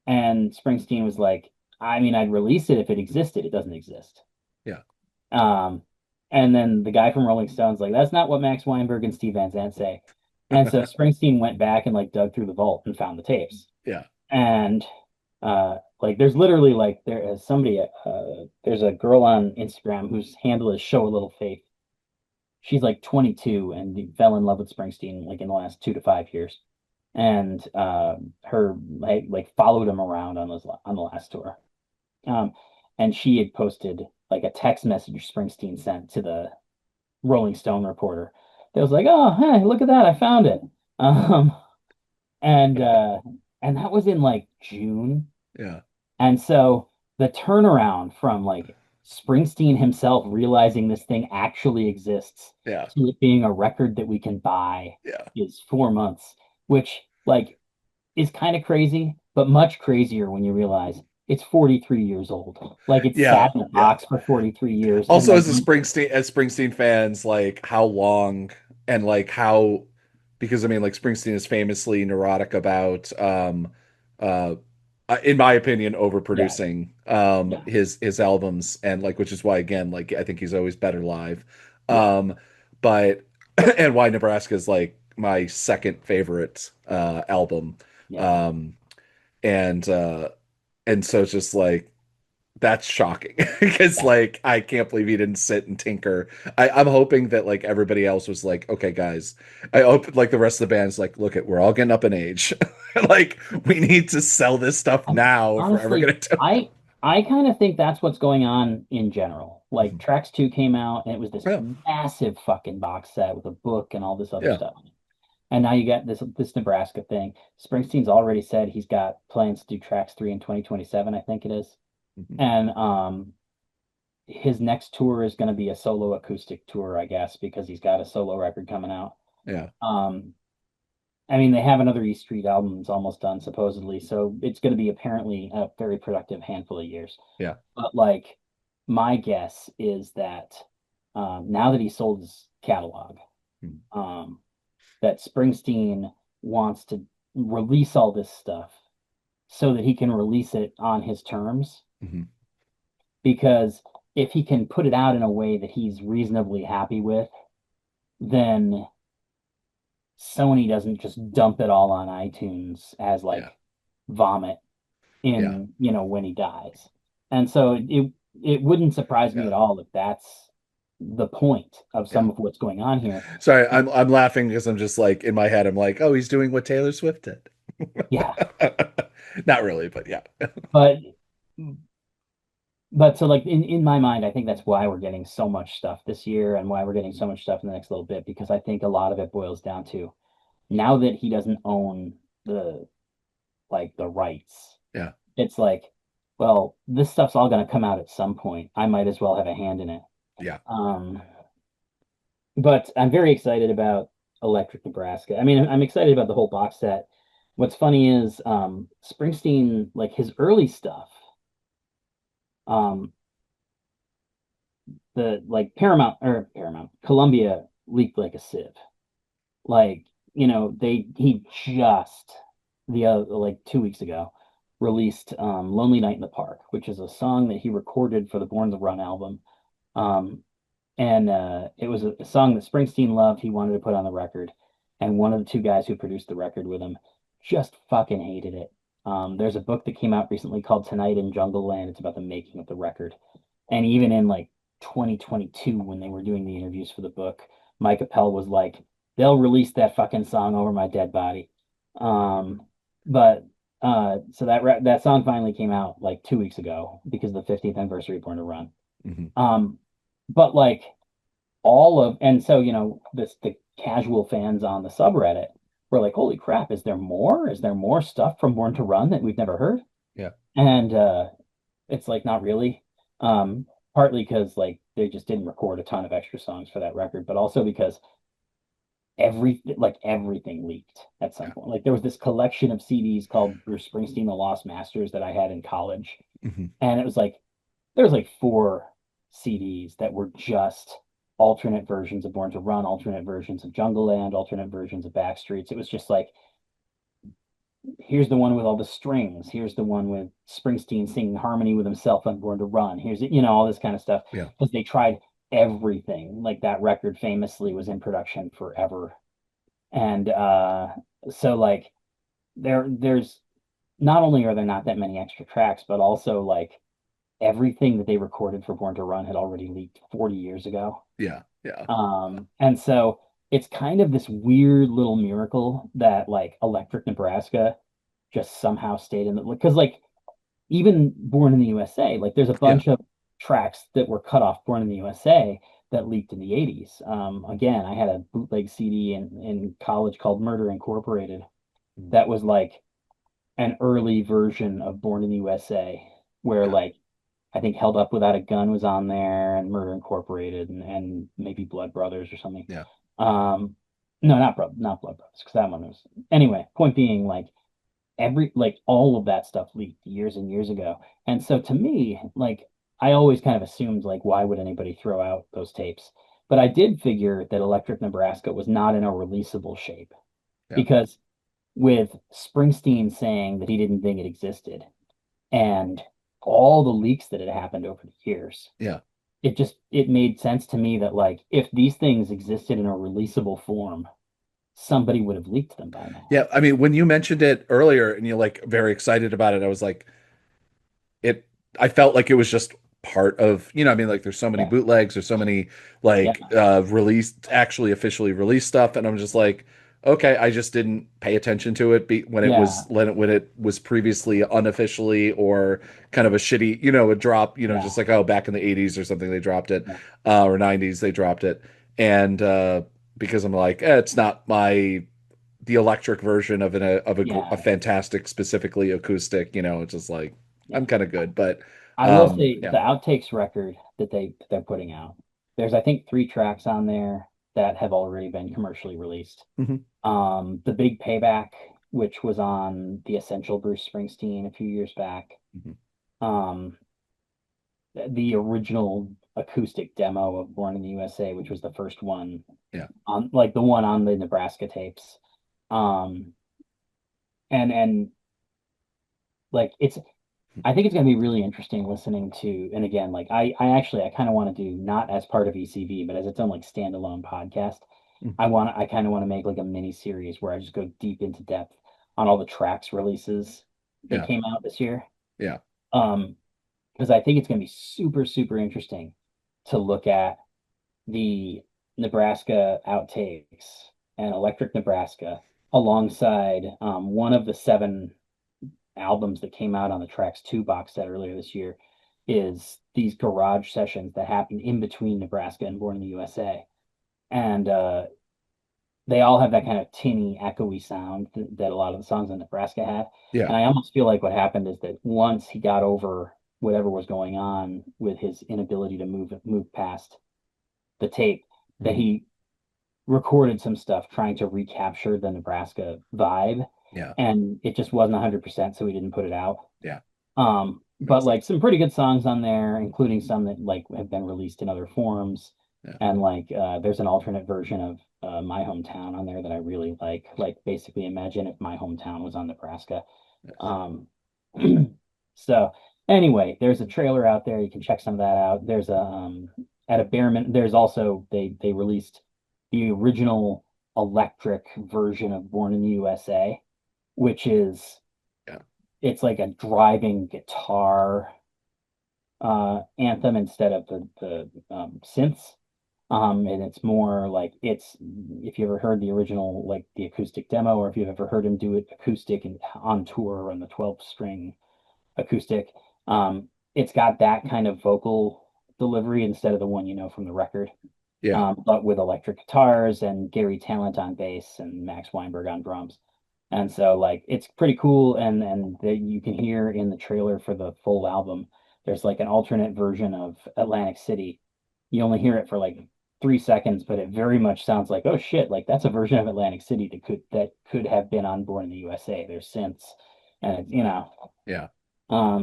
And Springsteen was like, I mean, I'd release it if it existed. It doesn't exist. Yeah. Um, and then the guy from Rolling Stone's like, that's not what Max Weinberg and Steve Van Zandt say. And so Springsteen went back and like dug through the vault and found the tapes. Yeah. And Like there's literally like there is somebody there's a girl on Instagram whose handle is Show a Little Faith. She's like 22 and fell in love with Springsteen like in the last 2 to 5 years. And her like followed him around on on the last tour. Um, and she had posted like a text message Springsteen sent to the Rolling Stone reporter. That was like, "Oh, hey, look at that! I found it." Um, and uh, and that was in like June. Yeah. And so the turnaround from like Springsteen himself realizing this thing actually exists Yeah. to it being a record that we can buy Yeah. is 4 months, which like is kind of crazy, but much crazier when you realize it's 43 years old. Like it's Yeah. sat in a Yeah. box for 43 years and Also, like as Springsteen fans, like how long and like how, because I mean, like Springsteen is famously neurotic about, uh, in my opinion, yeah, overproducing, yeah, his albums, and like, which is why, again, like I think he's always better live. yeah, Um, but and why Nebraska is like my second favorite album. yeah. Um, and and so it's just like that's shocking because Yeah. like I can't believe he didn't sit and tinker. I'm hoping that like everybody else was like, okay, guys. I hope like the rest of the band's like, look, we're all getting up in age. Like we need to sell this stuff now if we're ever Honestly, gonna do I kind of think that's what's going on in general. it. Like Tracks 2 came out and it was this Yeah, massive fucking box set with a book and all this other yeah. stuff. And now you got this Nebraska thing. Springsteen's already said he's got plans to do Tracks 3 in 2027, I think it is. Mhm. And his next tour is going to be a solo acoustic tour, I guess, because he's got a solo record coming out. Yeah, Um, I mean, they have another E Street album that's almost done, supposedly, so it's going to be apparently a very productive handful of years. yeah. But like, my guess is that now that he sold his catalog, Mhm. um, that Springsteen wants to release all this stuff so that he can release it on his terms. Mhm. Because if he can put it out in a way that he's reasonably happy with, then Sony doesn't just dump it all on iTunes as Yeah, like vomit yeah, in, when he dies. And so it wouldn't surprise me yeah, at all if that's the point of yeah. some of what's going on here. Sorry, I'm laughing because I'm just like in my head, I'm like, oh, he's doing what Taylor Swift did. Yeah. Not really, but yeah. But so like in my mind, I think that's why we're getting so much stuff this year and why we're getting so much stuff in the next little bit, because I think a lot of it boils down to now that he doesn't own the rights, Yeah, it's like, well, this stuff's all gonna come out at some point. I might as well have a hand in it. yeah, Um, but I'm very excited about Electric Nebraska. I mean, I'm excited about the whole box set. What's funny is Springsteen, like his early stuff, um, the like Paramount, Columbia leaked like a sieve. Like, he just the like 2 weeks ago released Lonely Night in the Park, which is a song that he recorded for the Born to Run album. Um, and it was a song that Springsteen loved. He wanted to put on the record, and one of the two guys who produced the record with him just fucking hated it. There's a book that came out recently called Tonight in Jungle Land. It's about the making of the record, and even in like 2022, when they were doing the interviews for the book, Mike Appel was like, "They'll release that fucking song over my dead body." Um, but so that song finally came out like 2 weeks ago because of the 50th anniversary of Born to Run. hmm Um, but like all of and so the casual fans on the subreddit were like, holy crap, is there more stuff from Born to Run that we've never heard? yeah, And it's like not really. Partly because like they just didn't record a ton of extra songs for that record, but also because everything leaked at some yeah. point. Like there was this collection of CDs called Bruce Springsteen The Lost Masters that I had in college, hmm and it was like there's like four CDs that were just alternate versions of Born to Run, alternate versions of Jungle Land, alternate versions of Backstreets. It was just like, here's the one with all the strings. Here's the one with Springsteen singing harmony with himself on Born to Run. Here's, all this kind of stuff. Yeah, Because they tried everything. Like that record famously was in production forever. And so like there's not only are there not that many extra tracks, but also like everything that they recorded for Born to Run had already leaked 40 years ago. Yeah, yeah, And so it's kind of this weird little miracle that like Electric Nebraska just somehow stayed in the, because like even Born in the USA, like there's a yeah, bunch of tracks that were cut off Born in the USA that leaked in the 80s. Again, I had a bootleg CD in college called Murder Incorporated mm, that was like an early version of Born in the USA, where yeah, like I think Held Up Without a Gun was on there and Murder Incorporated and maybe Blood Brothers or something. yeah, Um, no, not Blood Brothers, because that one was anyway. Point being, like like all of that stuff leaked years and years ago. And so to me, like I always kind of assumed like why would anybody throw out those tapes? But I did figure that Electric Nebraska was not in a releasable shape yeah, because with Springsteen saying that he didn't think it existed and all the leaks that had happened over the years, yeah. it made sense to me that like if these things existed in a releasable form, somebody would have leaked them by now. Yeah, I mean, when you mentioned it earlier and you're like very excited about it, I was like, it I felt like it was just part of, I mean, like there's so many Yeah, bootlegs, there's so many yeah, like released, actually officially released stuff, and I'm just like, okay, I just didn't pay attention to it yeah, when it was previously unofficially or kind of a shitty, a drop, yeah, just like, oh, back in the 80s or something they dropped it, yeah, or 90s they dropped it. And because I'm like, it's not the electric version of a yeah, fantastic, specifically acoustic, it's just like yeah. I'm kind of good, but I will say yeah. the outtakes record that they're putting out. There's I think three tracks on there that have already been commercially released. Hmm. The Big Payback, which was on the Essential Bruce Springsteen a few years back. Hmm. Um, the original acoustic demo of Born in the USA, which was the first one Yeah. on like the one on the Nebraska tapes. Um, and like it's I think it's going to be really interesting listening to, and again, like I kind of want to do not as part of ECV, but as its own like standalone podcast. I kind of want to make like a mini series where I just go deep into depth on all the tracks releases that Yeah. came out this year. Yeah. Um, because I think it's going to be super, super interesting to look at the Nebraska outtakes and Electric Nebraska alongside one of the seven albums that came out on the Tracks 2 box set earlier this year is these garage sessions that happened in between Nebraska and Born in the USA. And they all have that kind of tinny, echoey sound that a lot of the songs in Nebraska have. Yeah. And I almost feel like what happened is that once he got over whatever was going on with his inability to move past the tape, that Hmm. he recorded some stuff trying to recapture the Nebraska vibe, Yeah. and it just wasn't 100%, so he didn't put it out. Yeah. But Makes like sense. some pretty good songs on there, including some that like have been released in other forms. Yeah. And like there's an alternate version of My Hometown on there that I really like. Like basically imagine if My Hometown was on Nebraska. Yes. Um, so anyway, there's a trailer out there. You can check some of that out. There's a at a bare min there's also they released the original electric version of Born in the USA, which is Yeah. it's like a driving guitar anthem instead of the synths. And it's more like it's if you ever heard the original like the acoustic demo, or if you've ever heard him do it acoustic and on tour on the 12 string acoustic, it's got that kind of vocal delivery instead of the one you know from the record. Yeah. But with electric guitars and Gary Talent on bass and Max Weinberg on drums. And so like it's pretty cool, and that you can hear in the trailer for the full album, there's like an alternate version of Atlantic City. You only hear it for like 3 seconds, but it very much sounds like, oh shit, like that's a version of Atlantic City that could have been on Born in the USA. There's synths and it's, Yeah.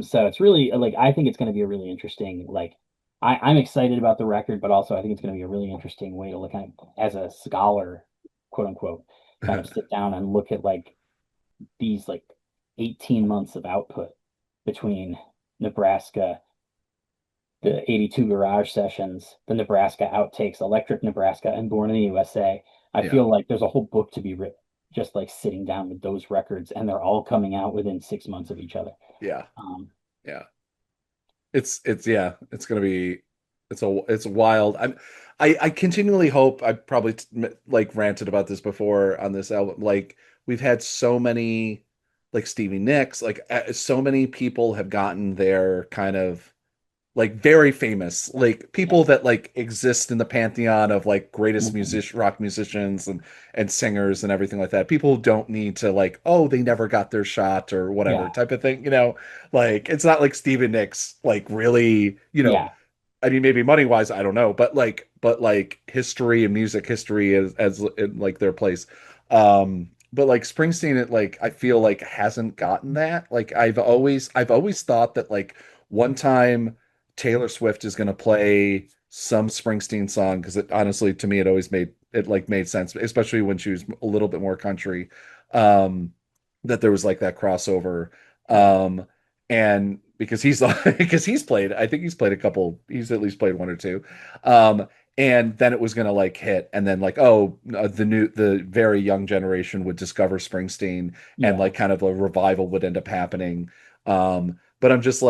so it's really like I think it's going to be a really interesting like I'm excited about the record, but also I think it's going to be a really interesting way to look at it as a scholar, quote unquote, kind of sit down and look at like these like 18 months of output between Nebraska, the 82 garage sessions, the Nebraska outtakes, Electric Nebraska, and Born in the USA. I Yeah. feel like there's a whole book to be written just like sitting down with those records, and they're all coming out within 6 months of each other. Yeah. Um, Yeah. It's yeah, it's gonna be it's wild. I continually hope I probably like ranted about this before on this album. Like we've had so many like Stevie Nicks, like so many people have gotten their kind of like very famous, like yeah. people that like exist in the pantheon of like greatest Mhm. rock musicians and singers and everything like that. People don't need to like, oh, they never got their shot or whatever Yeah. type of thing, you know? Like it's not like Stephen Nicks like really, you know, Yeah. I mean, maybe money wise, I don't know, but like history and music history as in like their place. But like Springsteen, it like I feel like hasn't gotten that. Like I've always thought that like one time Taylor Swift is gonna play some Springsteen song because it honestly to me it always made sense, especially when she was a little bit more country. Um, that there was like that crossover. Yeah. Um, and because he's because he's played, I think he's played a couple, he's at least played one or two. Um, and then it was gonna like hit, and then like, oh, the very young generation would discover Springsteen, and Yeah. like kind of a revival would end up happening. But I'm just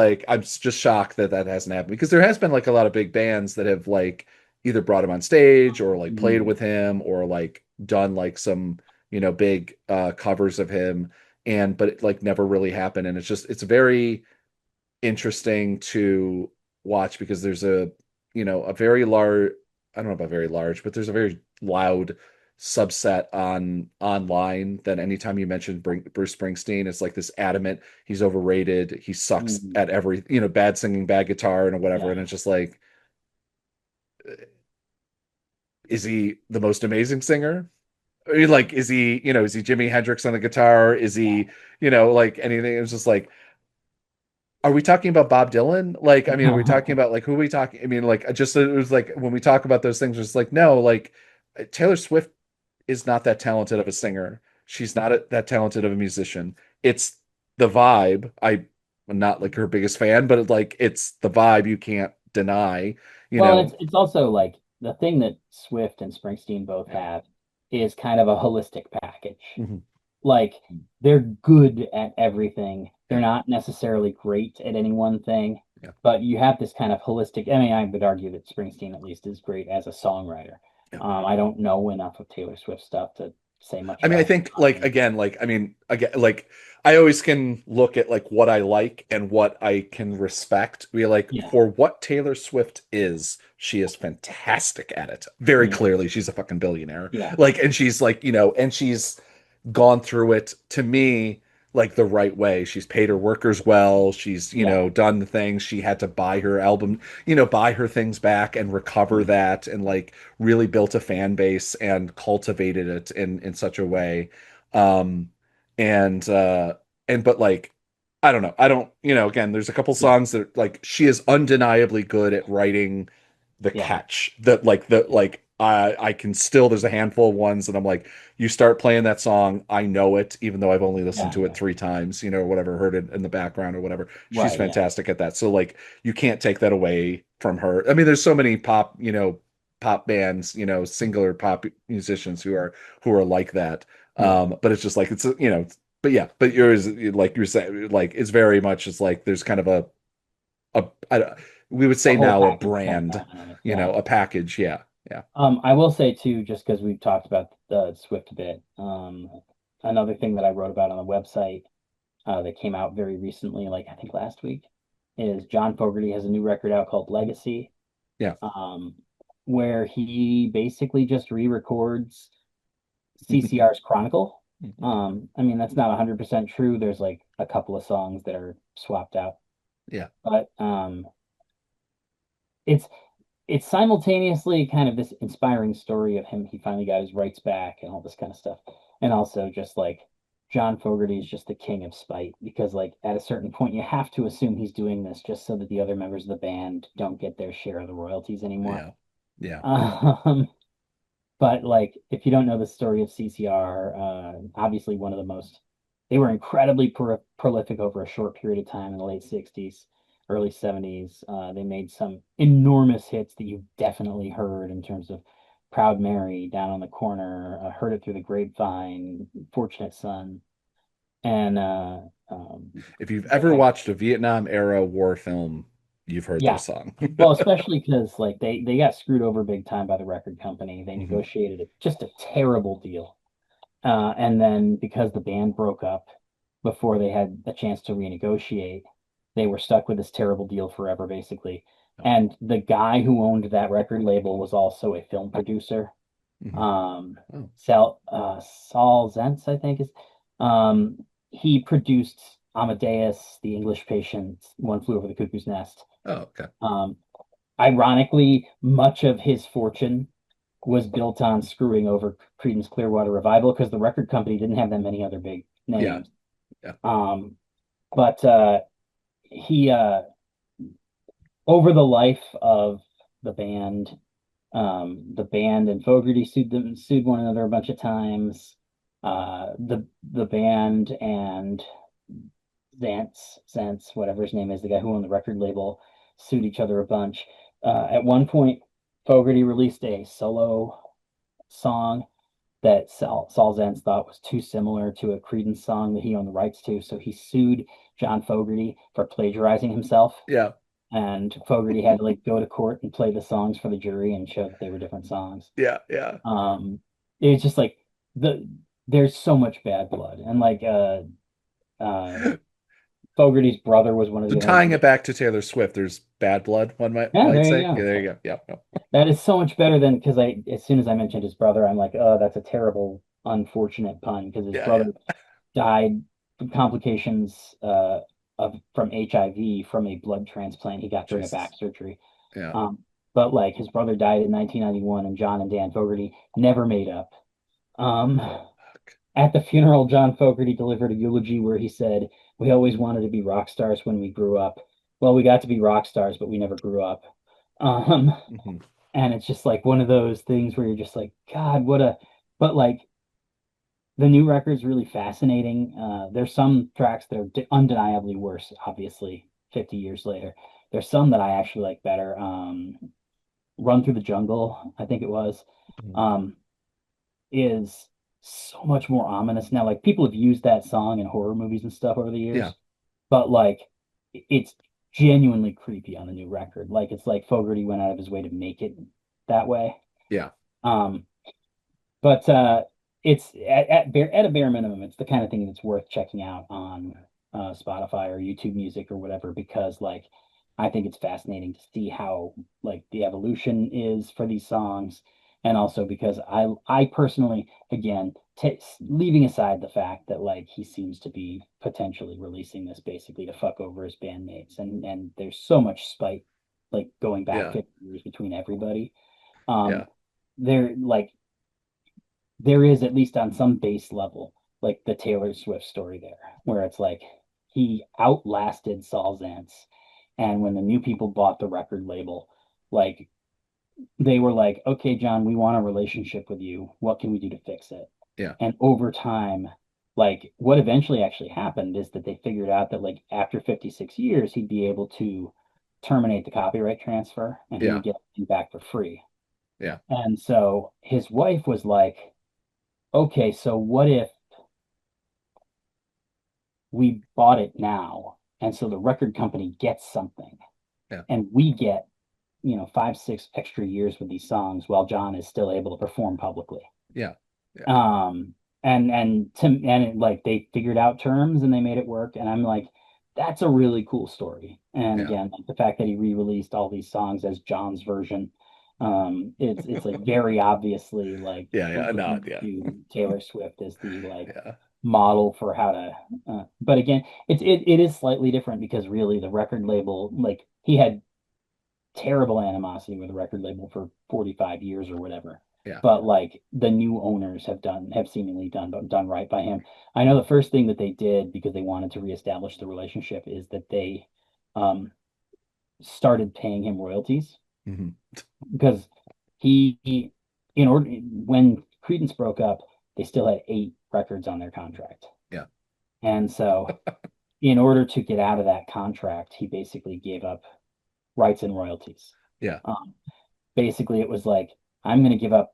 shocked that that hasn't happened because there has been like a lot of big bands that have like either brought him on stage or like played Mhm. with him or like done like some big covers of him, and but it like never really happened, and it's very interesting to watch because there's a very large, I don't know about very large, but there's a very loud subset on online that anytime you mention Bruce Springsteen, it's like this adamant he's overrated, he sucks Mhm. at every, bad singing, bad guitar and whatever, Yeah. and it's just like, is he the most amazing singer? I mean, like, is he Jimi Hendrix on the guitar? Is Yeah. he, like anything? It's just like, are we talking about Bob Dylan? Like, I mean, are we talking about like who are we talking? I mean, like, just it was like when we talk about those things, it's like, no, like Taylor Swift is not that talented of a singer. She's not that talented of a musician. It's the vibe. I'm not like her biggest fan, but like it's the vibe you can't deny, you Well, know. it's also like the thing that Swift and Springsteen both Yeah. have is kind of a holistic package. Mhm. Like they're good at everything. They're Yeah. not necessarily great at any one thing, Yeah. but you have this kind of holistic. I mean, I would argue that Springsteen at least is great as a songwriter. Yeah. I don't know enough of Taylor Swift stuff to say much I mean, I about. think like again, like I mean, again, like I always can look at like what I like and what I can respect. Be like Yeah, for what Taylor Swift is, she is fantastic at it. Very yeah, clearly, she's a fucking billionaire. yeah, Like, and she's like, and she's gone through it to me like the right way. She's paid her workers well. She's, yeah, done the things. She had to buy her album, buy her things back and recover yeah, that and like really built a fan base and cultivated it in such a way. Um and but like I don't know. I don't, again, there's a couple yeah, songs that like she is undeniably good at writing the yeah, catch that like I can still there's a handful of ones that I'm like you start playing that song I know it even though I've only listened yeah, to it yeah. 3 times or whatever, heard it in the background or whatever. She's Right, yeah, fantastic at that, so like you can't take that away from her. I mean there's so many pop bands, singular pop musicians who are like that. yeah, But it's just like but yeah, but yours, like you're saying, like it's very much just like there's kind of a we would the say whole now a package kind of brand, going on it. Yeah. a package. Yeah, yeah, I will say too, just because we've talked about the Swift a bit, another thing that I wrote about on the website that came out very recently, like I think last week, is John Fogerty has a new record out called Legacy, yeah. um, where he basically just re-records CCR's Chronicle. I mean, that's not 100% true. There's like a couple of songs that are swapped out, Yeah, but it's it's simultaneously kind of this inspiring story of him. He finally got his rights back and all this kind of stuff. And also just like John Fogerty is just the king of spite because like at a certain point you have to assume he's doing this just so that the other members of the band don't get their share of the royalties anymore. yeah, yeah, Um, but like if you don't know the story of CCR, obviously one of the most they were incredibly prolific over a short period of time in the late 60s, early 70s. They made some enormous hits that you've definitely heard in terms of Proud Mary, Down on the Corner, Heard It Through the Grapevine, Fortunate Son, and If you've they, ever watched a Vietnam era war film, you've heard yeah. this song. Well, especially because like they got screwed over big time by the record company. They Hmm. negotiated just a terrible deal. And then because the band broke up before they had a chance to renegotiate, they were stuck with this terrible deal forever, basically. Oh. And the guy who owned that record label was also a film producer. Hmm. Um, Oh. Saul Zentz, I think is. He produced Amadeus, The English Patient, One Flew Over the Cuckoo's Nest. Oh, okay. Um, Ironically, much of his fortune was built on screwing over Creedence Clearwater Revival because the record company didn't have that many other big Yeah. names. Yeah. But he over the life of the band, the band and Fogerty sued one another a bunch of times. The band and whatever his name is, the guy who owned the record label, sued each other a bunch. At one point, Fogerty released a solo song that Saul Zaentz thought was too similar to a Creedence song that he owned the rights to, so he sued John Fogerty for plagiarizing himself. Yeah. And Fogerty had to like go to court and play the songs for the jury and show that they were different songs. Yeah. Yeah. Um, it's just like the there's so much bad blood, and like uh Fogerty's brother was one of So the tying owners. it back to Taylor Swift, there's bad blood, one Yeah, might there you say. Yeah, go. there you go. Yeah. Yeah. That is so much better than because I as soon as I mentioned his brother, I'm like, oh, that's a terrible, unfortunate pun because his Yeah. brother Yeah. died from complications of from HIV from a blood transplant he got during a back Jesus. surgery. Yeah. Um, but like his brother died in 1991, and John and Dan Fogerty never made up. Um, Fuck. at the funeral, John Fogerty delivered a eulogy where he said, "We always wanted to be rock stars when we grew up. Well, we got to be rock stars, but we never grew up." Um, Hmm. and it's just like one of those things where you're just like, God, what a. But like the new record's really fascinating. There's some tracks that are undeniably worse, obviously, 50 years later. There's some that I actually like better. Run Through the Jungle, I think it was, um, is so much more ominous now. Like people have used that song in horror movies and stuff over the Yeah. years, but like it's genuinely creepy on the new record. Like it's like Fogerty went out of his way to make it that way. Yeah. Um, but it's at a bare minimum, it's the kind of thing that's worth checking out on Spotify or YouTube Music or whatever, because like I think it's fascinating to see how like the evolution is for these songs, and also because I personally, again, leaving aside the fact that like he seems to be potentially releasing this basically to fuck over his bandmates, and there's so much spite like going back Yeah. 50 years between everybody. Um, Yeah. they're like there is at least on some base level like the Taylor Swift story there, where it's like he outlasted Saul Zaentz, and when the new people bought the record label, like they were like, "Okay, John, we want a relationship with you. What can we do to fix it?" Yeah. And over time, like what eventually actually happened is that they figured out that like after 56 years, he'd be able to terminate the copyright transfer and he Yeah. would get it back for free. Yeah. And so his wife was like, okay, so what if we bought it now? And so the record company gets something Yeah. and we get, 5, 6 extra years with these songs while John is still able to perform publicly. Yeah. Yeah. Like they figured out terms and they made it work. And I'm like, that's a really cool story. And Yeah. again, like the fact that he re-released all these songs as John's version, it's like very obviously like Yeah. Yeah. No. looking Yeah. to Taylor Swift as the like Yeah. model for how to but again it is slightly different because really the record label like he had terrible animosity with the record label for 45 years or whatever, Yeah. but like the new owners have seemingly done right by him. I know the first thing that they did because they wanted to reestablish the relationship is that they um started paying him royalties Hmm. because he in order when Creedence broke up they still had 8 records on their contract. Yeah. And so, in order to get out of that contract, he basically gave up rights and royalties. Yeah. Basically, it was like, I'm going to give up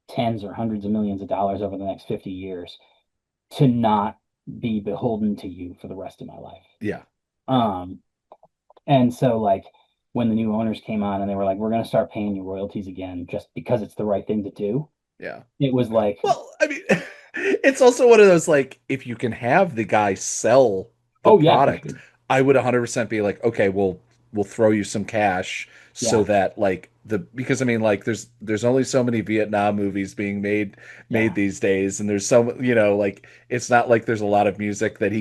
tens or hundreds of millions of dollars over the next 50 years to not be beholden to you for the rest of my life. Yeah. Yeah. Um, and so like when the new owners came on and they were like, we're going to start paying you royalties again just because it's the right thing to do, Yeah. it was like, Well, I mean, it's also one of those like if you can have the guy sell the oh yeah, for product, sure. I would 100% be like, okay, we'll throw you some cash so Yeah, that like the because I mean like there's only so many Vietnam movies being made yeah, these days, and there's so like it's not like there's a lot of music that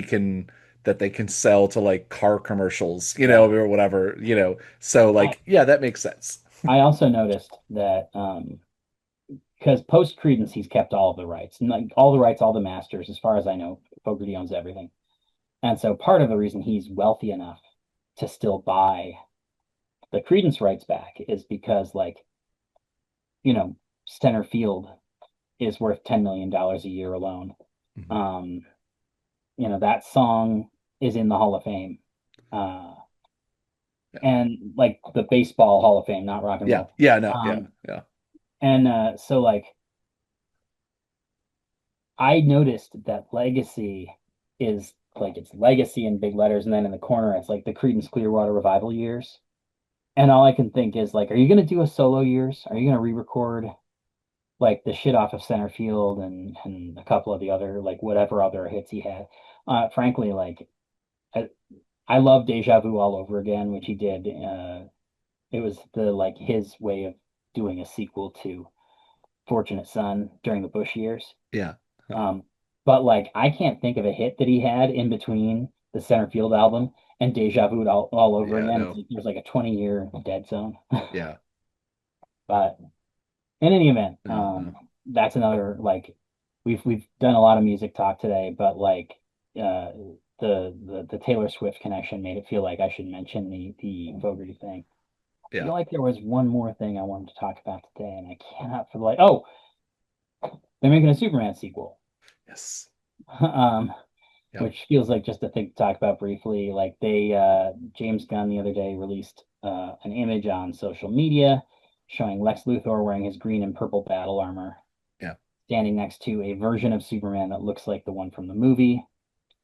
they can sell to like car commercials, yeah. or whatever, So I like yeah, that makes sense. I also noticed that because post Credence he's kept all of the rights, and like all the rights, all the masters, as far as I know, Fogerty owns everything. And so part of the reason he's wealthy enough to still buy the Credence rights back is because like, you know, center field is worth $10 million a year alone. Mhm. Um, that song is in the Hall of Fame. Uh, Yeah. and like the baseball Hall of Fame, not rock and Yeah. roll. Yeah, no, yeah. Um, Yeah. and so like I noticed that legacy is like it's legacy in big letters, and then in the corner it's like the Creedence Clearwater Revival years. And all I can think is like, are you gonna do a solo years? Are you gonna re-record like the shit off of center field and a couple of the other like whatever other hits he had? Frankly, like I, I love Deja Vu all over again, which he did. It was the like his way of doing a sequel to Fortunate Son during the Bush years. Yeah. Um, but like I can't think of a hit that he had in between the center field album and Deja Vu all over Yeah, again. It's no. like there's like a 20-year dead zone. Yeah. But in any event, No, no. that's another like we've done a lot of music talk today, but like uh the Taylor Swift connection made it feel like I should mention the Fogerty thing. I Yeah. feel like there was one more thing I wanted to talk about today, and I cannot for the like. Oh, they're making a Superman sequel. Yes. um, Yep. which feels like just a thing to talk about briefly. Like James Gunn the other day released an image on social media showing Lex Luthor wearing his green and purple battle armor, Yeah. standing next to a version of Superman that looks like the one from the movie.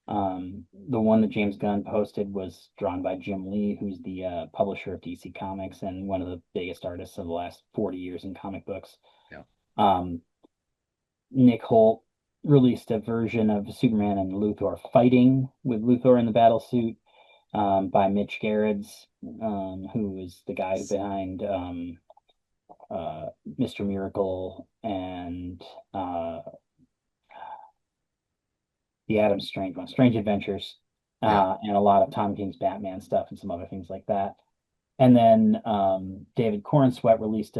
The one that James Gunn posted was drawn by Jim Lee, who's the publisher of DC Comics and one of the biggest artists of the last 40 years in comic books. Yeah. Um, Nick Holt released a version of Superman and Luthor fighting with Luthor in the battle suit by Mitch Gerrits, who is the guy behind Mr. Miracle and uh, the Adam Strange one, Strange Adventures, Yeah. and a lot of Tom King's Batman stuff and some other things like that. And then David Corenswet released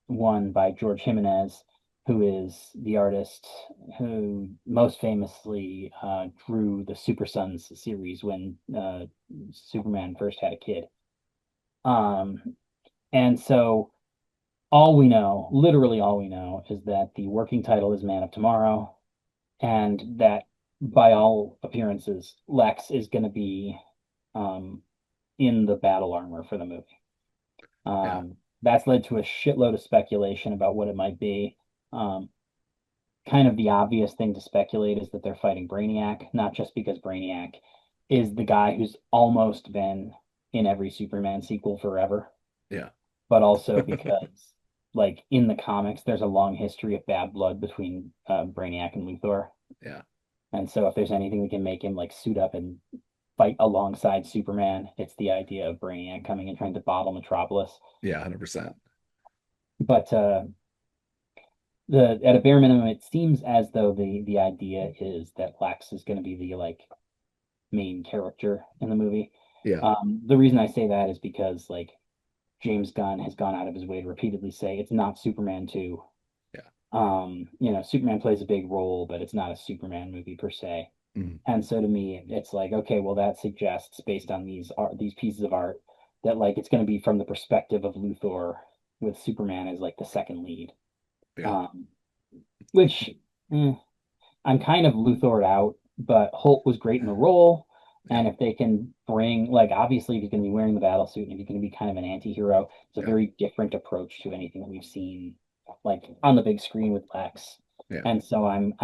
one by George Jimenez, who is the artist who most famously drew the Super Sons series when Superman first had a kid. Um, and so all we know, literally all we know, is that the working title is Man of Tomorrow, and that by all appearances, Lex is going to be um, in the battle armor for the movie. Yeah. That's led to a shitload of speculation about what it might be. Um, Kind of the obvious thing to speculate is that they're fighting Brainiac, not just because Brainiac is the guy who's almost been in every Superman sequel forever, Yeah. but also because, like, in the comics, there's a long history of bad blood between Brainiac and Luthor. Yeah. And so, if there's anything we can make him, like, suit up and fight alongside Superman, it's the idea of Brainiac coming and trying to bottle Metropolis. Yeah. 100%. But the at a bare minimum, it seems as though the idea is that Lex is going to be the like main character in the movie. Yeah. The reason I say that is because like James Gunn has gone out of his way to repeatedly say it's not Superman 2. Yeah. Superman plays a big role, but it's not a Superman movie per se. Mhm. And so to me, it's like, okay, well, that suggests based on these pieces of art that like it's going to be from the perspective of Luthor with Superman as like the second lead. Yeah. Um, which eh, I'm kind of Luthor out, but Holt was great in the role. Yeah. And if they can bring, like, obviously, if he's going to be wearing the battle suit and if he's going to be kind of an anti-hero, it's a Yeah. very different approach to anything that we've seen like on the big screen with Lex. Yeah. And so and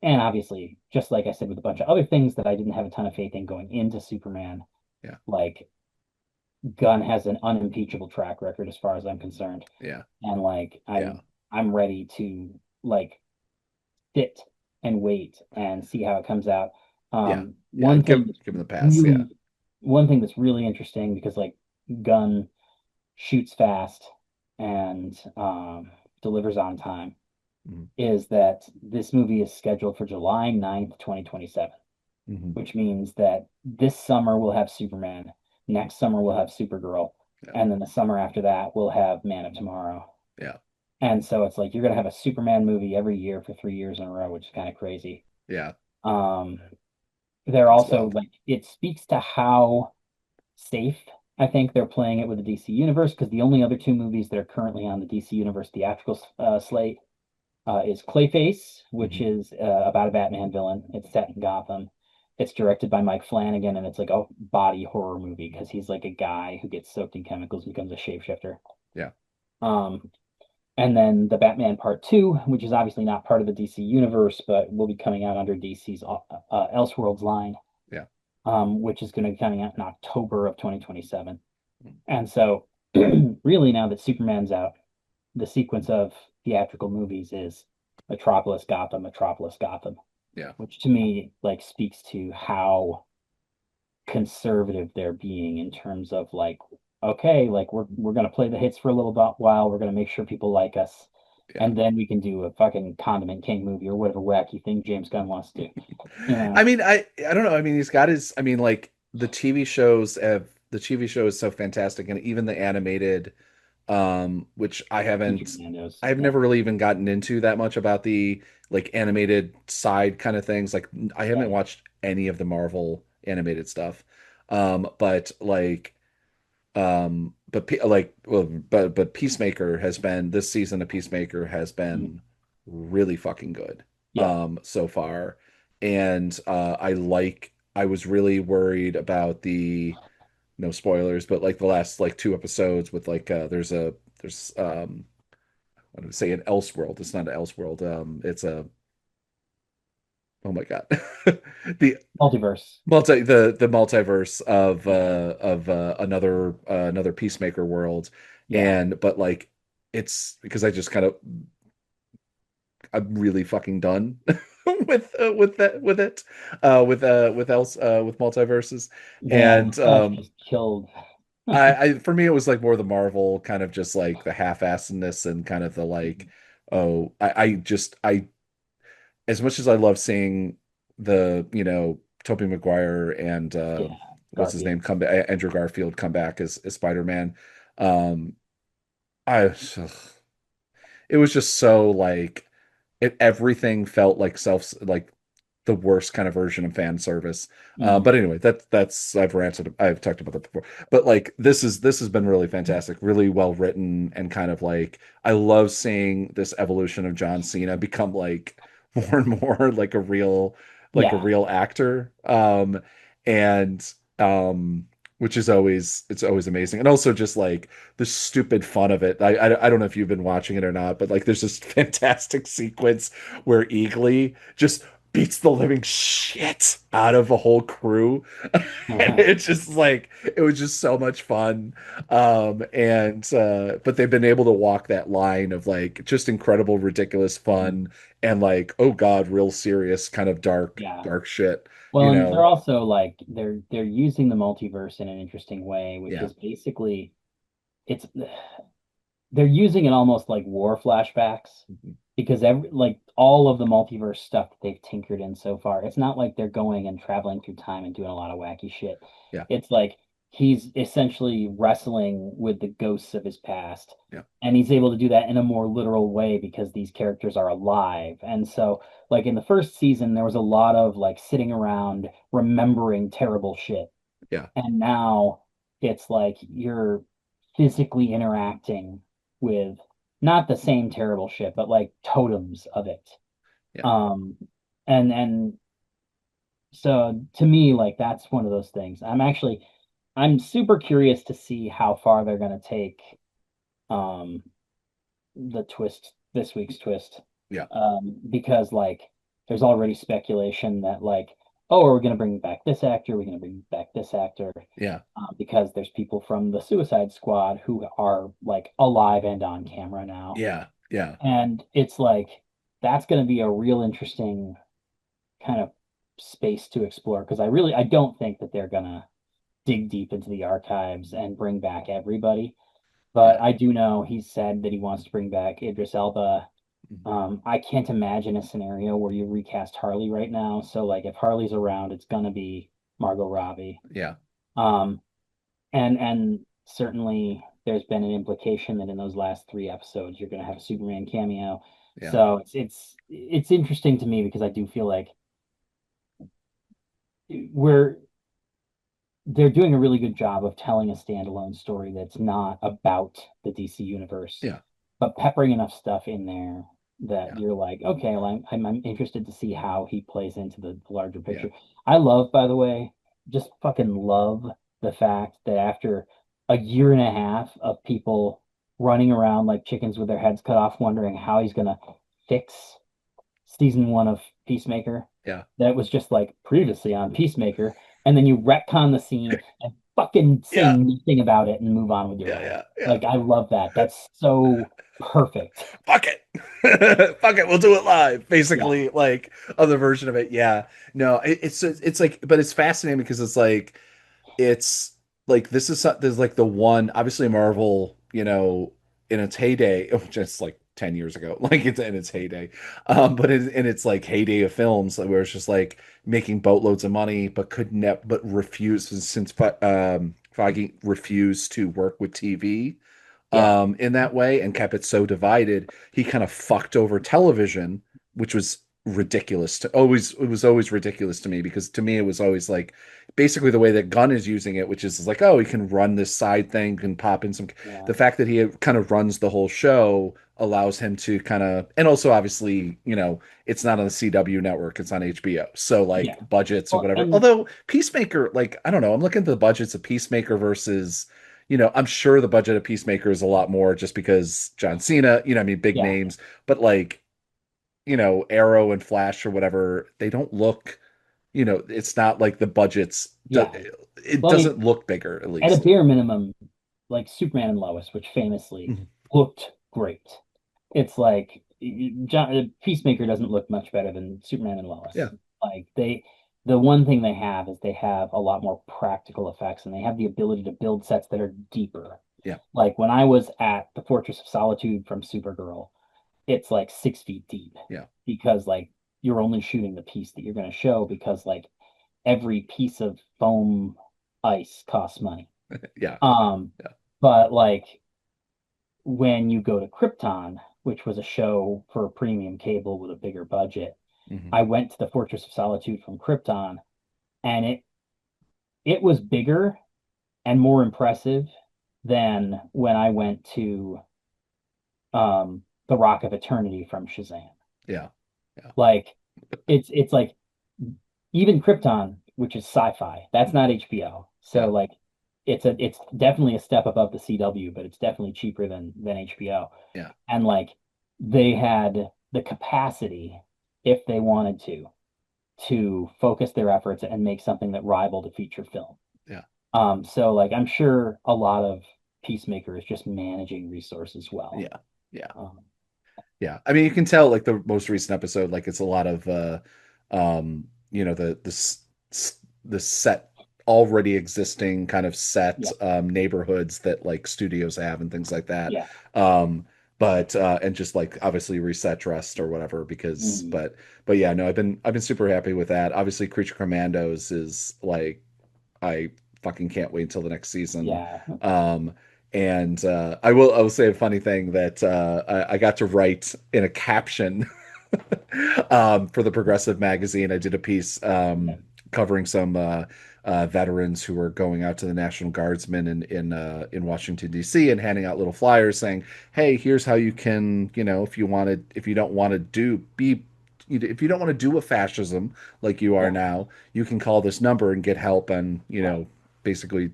obviously, just like I said with a bunch of other things that I didn't have a ton of faith in going into Superman, Yeah. like Gunn has an unimpeachable track record as far as I'm concerned. Yeah. And like Yeah. I'm ready to like sit and wait and see how it comes out. Yeah. Yeah. One thing that's Give him the pass. Yeah. really one thing that's really interesting because like Gunn shoots fast and delivers on time Hmm. is that this movie is scheduled for July 9th, 2027, Hmm. which means that this summer we'll have Superman, next summer we'll have Supergirl, Yeah. and then the summer after that we'll have Man of Tomorrow. Yeah. And so it's like you're gonna have a Superman movie every year for 3 years in a row, which is kind of crazy. Yeah. Um, they're It's also wild. like it speaks to how safe I think they're playing it with the DC universe because the only other two movies that are currently on the DC universe theatrical slate is Clayface, which Hmm. is about a Batman villain. It's set in Gotham. It's directed by Mike Flanagan, and it's like a body horror movie because he's like a guy who gets soaked in chemicals and becomes a shapeshifter. Yeah. Um, and then the Batman Part Two, which is obviously not part of the DC universe, but will be coming out under DC's Elseworlds line, Yeah. which is going to be coming out in October of 2027. And so, really, now that Superman's out, the sequence of theatrical movies is Metropolis, Gotham, Yeah. which to me like speaks to how conservative they're being in terms of like, okay, like we're gonna play the hits for a little bit while, we're gonna make sure people like us, Yeah. and then we can do a fucking Condiment King movie or whatever wacky thing James Gunn wants to do. You I know, mean, I don't know. I mean, he's got his. I mean, like the TV show is so fantastic, and even the animated, which Future haven't, Commandos. I've Yeah, never really even gotten into that much about the like animated side kind of things. Like, I haven't yeah, watched any of the Marvel animated stuff, but like. But Peacemaker has been this season of Peacemaker has mhm, been really fucking good yeah, so far. And I was really worried about the no spoilers, but like the last like two episodes with like there's I would say an Elseworld. It's not an Elseworld. It's a oh my God. The multiverse. the multiverse Yeah, of another Peacemaker world, yeah, and but like it's because I just kind of I'm really fucking done with it with multiverses, man. and Flash just killed. I for me it was like more the Marvel kind of just like the half-assedness and kind of the like oh I as much as I love seeing the, Tobey Maguire and Yeah, what's his name Garfield. come back, Andrew Garfield come back as Spider-Man. Um, I it was just so like everything felt like like the worst kind of version of fan service. Mhm. But anyway, that's I've talked about that before. But like this has been really fantastic, really well written, and kind of like I love seeing this evolution of John Cena become like more and more like a Yeah, real actor. And which is always it's always amazing. And also just like the stupid fun of it. I don't know if you've been watching it or not, but like there's this fantastic sequence where Eagly just beats the living shit out of a whole crew. And it's just like it was just so much fun. And but they've been able to walk that line of like just incredible, ridiculous fun and like, oh God, real serious kind of yeah. dark shit, Well, you and they're know. also like they're using the multiverse in an interesting way, which Yeah. is basically it's they're using it almost like war flashbacks because every like all of the multiverse stuff that they've tinkered in so far, it's not like they're going and traveling through time and doing a lot of wacky shit. Yeah. It's like he's essentially wrestling with the ghosts of his past. Yeah. And he's able to do that in a more literal way because these characters are alive. And so, like in the first season, there was a lot of like sitting around remembering terrible shit. Yeah. And now it's like you're physically interacting with not the same terrible shit, but like totems of it. Yeah. Um, and so to me, like that's one of those things. I'm super curious to see how far they're gonna take um the twist, this week's twist, Yeah. because like there's already speculation that like, oh, are we going to bring back this actor? Are we going to bring back this actor? Yeah. Because there's people from the Suicide Squad who are like alive and on camera now, Yeah. Yeah. and it's like that's going to be a real interesting kind of space to explore because I don't think that they're gonna dig deep into the archives and bring back everybody. But Yeah. I do know he said that he wants to bring back Idris Elba. Mhm. I can't imagine a scenario where you recast Harley right now. So like if Harley's around, it's gonna be Margot Robbie. Yeah. Um, and certainly there's been an implication that in those last three episodes you're gonna have a Superman cameo. Yeah. So it's interesting to me because I do feel like we're they're doing a really good job of telling a standalone story that's not about the DC universe, Yeah. but peppering enough stuff in there that Yeah. you're like, okay, well, I'm interested to see how he plays into the larger Yeah. picture. I love, by the way, just fucking love the fact that after a year and a half of people running around like chickens with their heads cut off, wondering how he's gonna fix season one of Peacemaker, Yeah. that was just like previously on Peacemaker, and then you retcon the scene and fucking say Yeah. nothing about it and move on with your Yeah. life. Yeah. Yeah. Like I love that. That's so perfect. Fuck it. Fuck it. We'll do it live. Yeah, Basically, like other version of it. Yeah. No, it's like, but it's fascinating because it's like there's like the one obviously Marvel, in its heyday, just like 10 years ago, like it's in its heyday. But in its like heyday of films, like, where it's just like making boatloads of money, but could ne but refused since Feige refused to work with TV yeah, in that way and kept it so divided, he kind of fucked over television, which was ridiculous to always it was always ridiculous to me because to me it was always like basically the way that Gunn is using it, which is like, oh, he can run this side thing, can pop in some yeah, the fact that he kind of runs the whole show allows him to kind of and also obviously, it's not on the CW network, it's on HBO. So like yeah. budgets or Well, whatever. and Although Peacemaker, like I don't know, I'm looking at the budgets of Peacemaker versus I'm sure the budget of Peacemaker is a lot more just because John Cena, I mean, big yeah, names, but like, Arrow and Flash or whatever, they don't look, it's not like the budgets, yeah. it Well, I mean, doesn't look bigger, at at a least. bare minimum, like Superman and Lois, which famously Mhm. looked great. It's like Peacemaker doesn't look much better than Superman and Lois. Yeah, Like the one thing they have is they have a lot more practical effects and they have the ability to build sets that are deeper. yeah, Like when I was at the Fortress of Solitude from Supergirl, it's like 6 feet deep yeah, because like you're only shooting the piece that you're going to show because like every piece of foam ice costs money. yeah, Um, yeah. but like when you go to Krypton, which was a show for premium cable with a bigger budget, Hmm. I went to the Fortress of Solitude from Krypton, and it was bigger and more impressive than when I went to the Rock of Eternity from Shazam. Yeah, yeah, Like it's like even Krypton, which is sci-fi, that's not HBO. So yeah, like it's definitely a step above the CW, but it's definitely cheaper than HBO. yeah, And like they had the capacity, if they wanted to focus their efforts and make something that rivaled a feature film. yeah, So like I'm sure a lot of Peacemaker is just managing resources well. yeah, yeah. Um, Yeah. I mean, you can tell like the most recent episode, like it's a lot of the set already existing kind of set yeah, neighborhoods that like studios have and things like that. yeah, Um but and just like obviously reset dressed or whatever because mm, but yeah, no, I've been super happy with that. Obviously Creature Commandos is like I fucking can't wait until the next season. yeah, Um, and I will say a funny thing that I got to write in a caption for the Progressive magazine. I did a piece yeah, covering some veterans who were going out to the National Guardsmen in Washington D.C. and handing out little flyers saying, "Hey, here's how you can, if you don't want to if you don't want to do a fascism like you are yeah, now, you can call this number and get help on, right, basically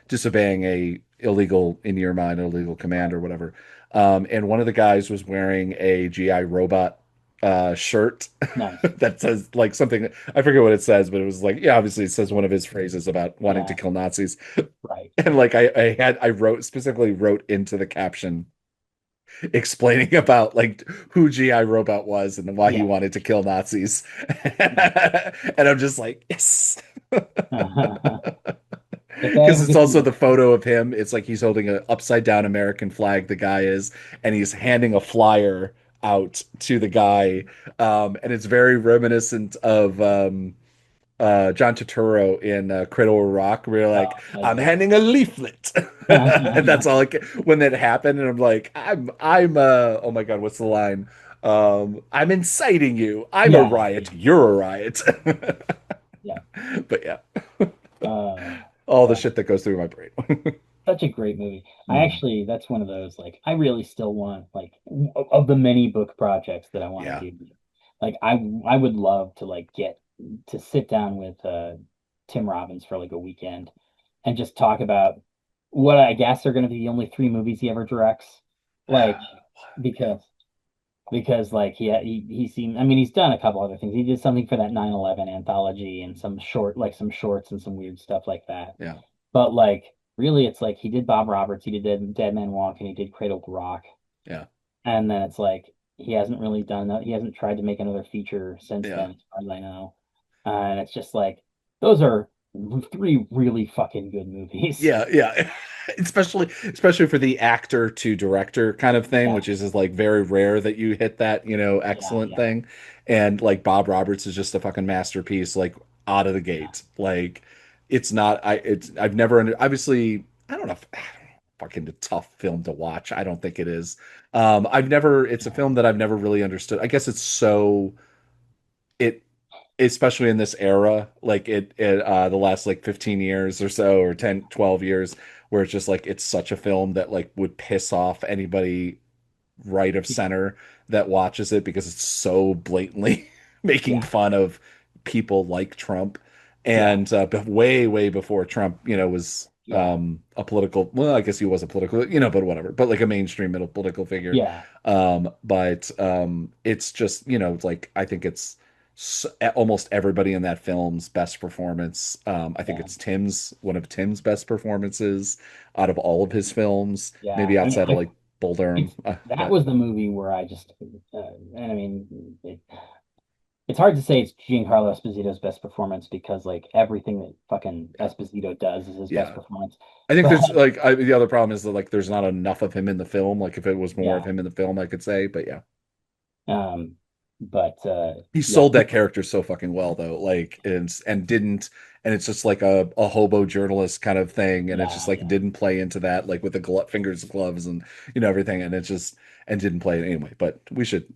disobeying a illegal, in your mind, illegal command right. or whatever." And one of the guys was wearing a GI robot shirt Nice. that says like something, I forget what it says, but it was like, yeah, obviously it says one of his phrases about wanting to Yeah. kill Nazis. Right. And like I wrote specifically wrote into the caption explaining about like who GI Robot was and why he Yeah. wanted to kill Nazis. Nice. And I'm just like, yes. If I Because ever it's get also to, the photo of him. It's like he's holding an upside down American flag, the guy is, and he's handing a flyer out to the guy. And it's very reminiscent of John Turturro in Cradle of Rock, where you're like, hell I'm yeah. handing a leaflet. And that's all like when that happened, and I'm like, oh my God, what's the line? I'm inciting you. I'm a Yeah. riot. Yeah. You're a riot. Yeah. But yeah, Uh, all the yeah. shit that goes through my brain. Such a great movie. I Mm, actually, that's one of those, like, I really still want, like, of the many book projects that I want yeah. to do. Like, I would love to, like, get to sit down with Tim Robbins for, like, a weekend and just talk about what I guess are going to be the only three movies he ever directs. Like, Yeah. because, like, he seemed, I mean, he's done a couple other things. He did something for that 9/11 anthology and some some shorts and some weird stuff like that. Yeah. But like really it's like he did Bob Roberts, he did Dead Man Walk, and he did Cradle to Rock. Yeah. And then it's like he hasn't really done that. He hasn't tried to make another feature since Yeah. then, as far as I know. And it's just like those are three really fucking good movies. Yeah, yeah. Especially for the actor to director kind of thing, Yeah, which is like very rare that you hit that, yeah, excellent yeah, thing. And like Bob Roberts is just a fucking masterpiece, like out of the yeah, gate. Like it's not it's I've never obviously I don't know if fucking a tough film to watch. I don't think it is. I've never it's a yeah. film that I've never really understood. I guess it's so it especially in this era, like the last like 15 years or so, or 10, 12 years, where it's just like it's such a film that like would piss off anybody right of center that watches it because it's so blatantly making Yeah, fun of people like Trump. yeah, And but way before Trump, was yeah, a political, well, I guess he was a political, but whatever, but like a mainstream middle political figure. yeah, But it's just, it's like I think it's almost everybody in that film's best performance. I think yeah, it's Tim's one of Tim's best performances out of all of his films, yeah. maybe I mean, outside of like Bull Durham. that But was the movie where I just and I mean it's hard to say it's Giancarlo Esposito's best performance because like everything that fucking yeah, Esposito does is his best yeah. performance. I think But there's like the other problem is that like there's not enough of him in the film. Like if it was more of yeah, him in the film, I could say. But yeah, um, but he yeah, sold that character so fucking well though. Like and didn't and it's just like a hobo journalist kind of thing, and it's just yeah, like yeah, didn't play into that like with the fingers gloves and everything, and it just and didn't play it anyway. But we should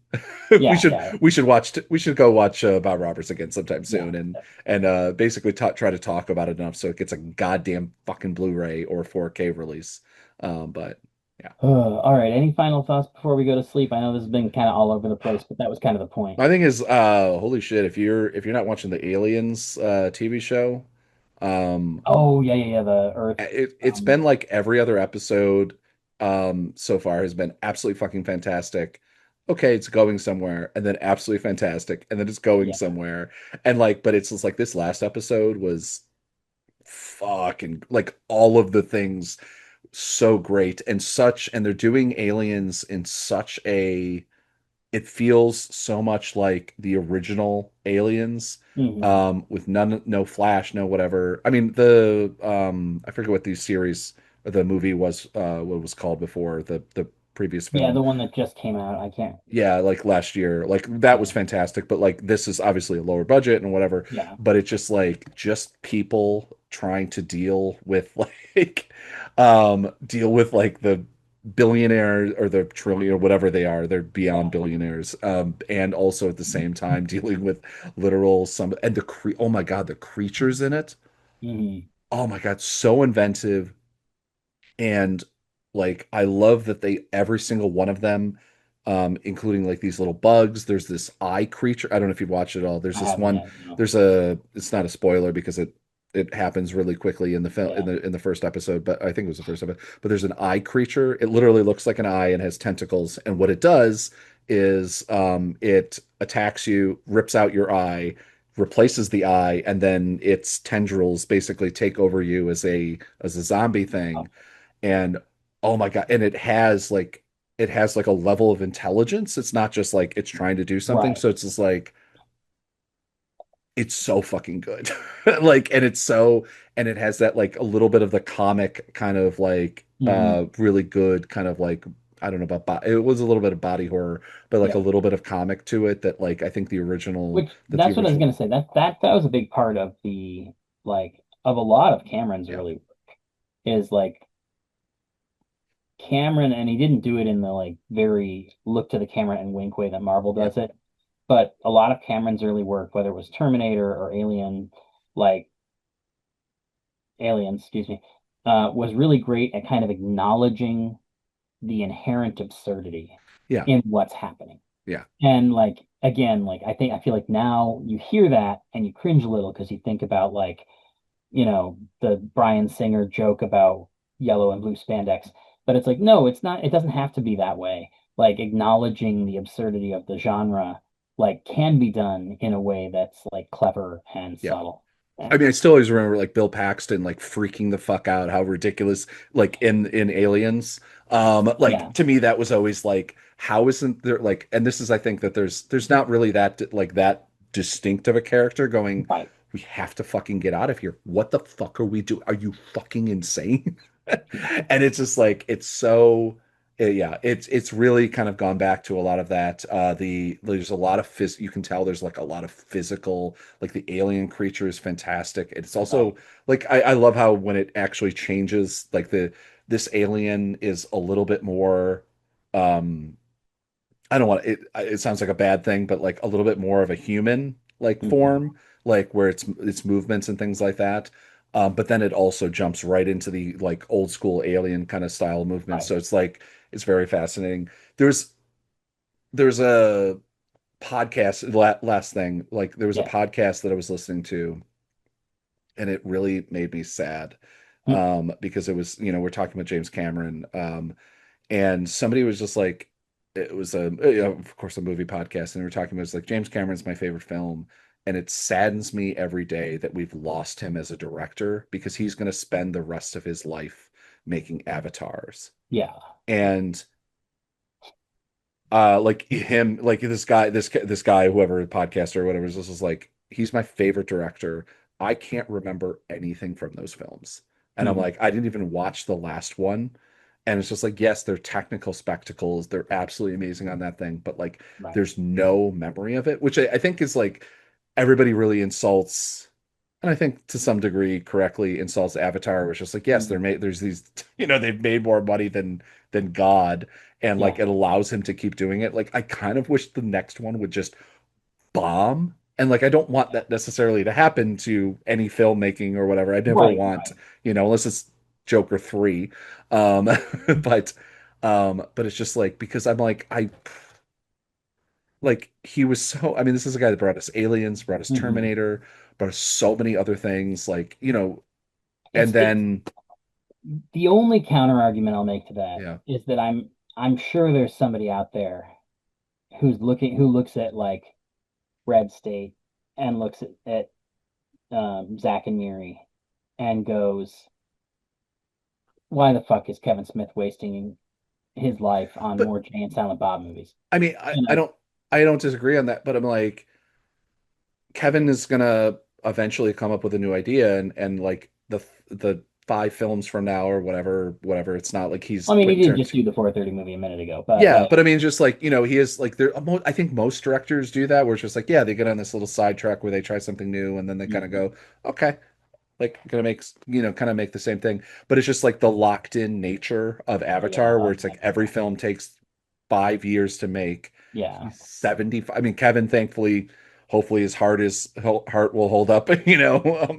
yeah, yeah, we should go watch Bob Roberts again sometime yeah. soon and basically try to talk about it enough so it gets a goddamn fucking Blu-ray or 4K release. But yeah. All right. Any final thoughts before we go to sleep? I know this has been kind of all over the place, but that was kind of the point. My thing is, holy shit, if you're not watching the Aliens TV show, um, Oh yeah, yeah, yeah. The Earth. it's been like every other episode so far has been absolutely fucking fantastic. Okay, it's going somewhere, and then absolutely fantastic, and then it's going Yeah. somewhere. And like, but it's just like this last episode was fucking like all of the things so great and such, and they're doing aliens in such a it feels so much like the original Aliens, Hmm. with no Flash, no whatever. I mean, the I forget what the series or the movie was, what it was called before the previous Yeah, film. the one that just came out. I can't. Yeah, like last year, like that was Yeah. fantastic. But like this is obviously a lower budget and whatever. Yeah. But it's just like just people trying to deal with like deal with like the billionaires or the trillion or whatever they are. They're beyond Yeah. billionaires. And also at the same time dealing with literal some and oh my God, the creatures in it. Hmm. Oh my God, so inventive. And like I love that they every single one of them, including like these little bugs. There's this eye creature. I don't know if you've watched it all. There's I this haven't one, yet. No. there's a it's not a spoiler because it happens really quickly in the film Yeah. in the first episode, but I think it was the first episode. But there's an eye creature. It literally looks like an eye and has tentacles. And what it does is it attacks you, rips out your eye, replaces the eye, and then its tendrils basically take over you as a zombie thing. And oh my God, and it has like a level of intelligence. It's not just like it's trying to do something. Right. So it's just like it's so fucking good. Like, and it's so, and it has that like a little bit of the comic kind of like, Hmm. really good kind of like, I don't know about, it was a little bit of body horror, but like a Yeah. little bit of comic to it that like, I think Which that the that's what I was original, gonna say. That was a big part of the like of a lot of Cameron's yeah, early work is like Cameron, and he didn't do it in the like very look to the camera and wink way that Marvel yeah, does it. But a lot of Cameron's early work, whether it was Terminator or like Aliens, excuse me, was really great at kind of acknowledging the inherent absurdity yeah, in what's happening. yeah, And like again, like I feel like now you hear that and you cringe a little because you think about like, the Bryan Singer joke about yellow and blue spandex. But it's like, no, it's not, it doesn't have to be that way. Like acknowledging the absurdity of the genre like can be done in a way that's like clever and yeah. subtle. I And mean, I still always remember like Bill Paxton like freaking the fuck out, how ridiculous like in Aliens. Like yeah, to me that was always like how isn't there like and this is I think that there's not really that like that distinct of a character going right. we have to fucking get out of here. What the fuck are we doing? Are you fucking insane? And it's just like it's so yeah, it's really kind of gone back to a lot of that. There's a lot of you can tell there's like a lot of physical, like the alien creature is fantastic. It's also Right. like I love how when it actually changes, like the this alien is a little bit more um I don't want it. It sounds like a bad thing, but like a little bit more of a human like Hmm. form, like where its movements and things like that. But then it also jumps right into the like old school alien kind of style movement. Right. So it's like it's very fascinating. There's a podcast. Last thing, like there was a Yeah. podcast that I was listening to, and it really made me sad Hmm. because it was we're talking about James Cameron. And somebody was just like it was of course a movie podcast and we were talking about it's like James Cameron's my favorite film and it saddens me every day that we've lost him as a director because he's going to spend the rest of his life making avatars Yeah. and like him like this guy whoever podcaster or whatever this is like he's my favorite director. I can't remember anything from those films and I'm Hmm. like I didn't even watch the last one and it's just like yes they're technical spectacles, they're absolutely amazing on that thing, but like Right. there's no memory of it, which I think is like everybody really insults and I think to some degree correctly insults Avatar, which is like, yes, Hmm. there's these, they've made more money than God, and like Yeah. it allows him to keep doing it. Like I kind of wish the next one would just bomb. And like I don't want that necessarily to happen to any filmmaking or whatever. I never Right. want, Right. unless it's Joker 3. Um but but it's just like because I'm like I like he was so I mean this is a guy that brought us Aliens, brought us Hmm. Terminator, brought us so many other things like and It's then the only counter argument I'll make to that yeah. is that I'm sure there's somebody out there who looks at like Red State and looks at Zach and Miri and goes, why the fuck is Kevin Smith wasting his life on But more Jay and Silent Bob movies? I mean And I, I don't disagree on that, but I'm like Kevin is gonna eventually come up with a new idea and like the 5 films from now or whatever it's not like he's I mean, he Quentin did just Tarantino. do the 4:30 movie a minute ago, but Yeah, like, but I mean, just like, he is like there. I think most directors do that, where it's just like, yeah, they get on this little sidetrack where they try something new, and then they kind of mhm, go, okay, like gonna make kind of make the same thing. But it's just like the locked in nature of oh yeah, Avatar, where of it's like every Avatar, film takes 5 years to make. yeah, He's 70. I mean, Kevin, thankfully, hopefully his heart will hold up.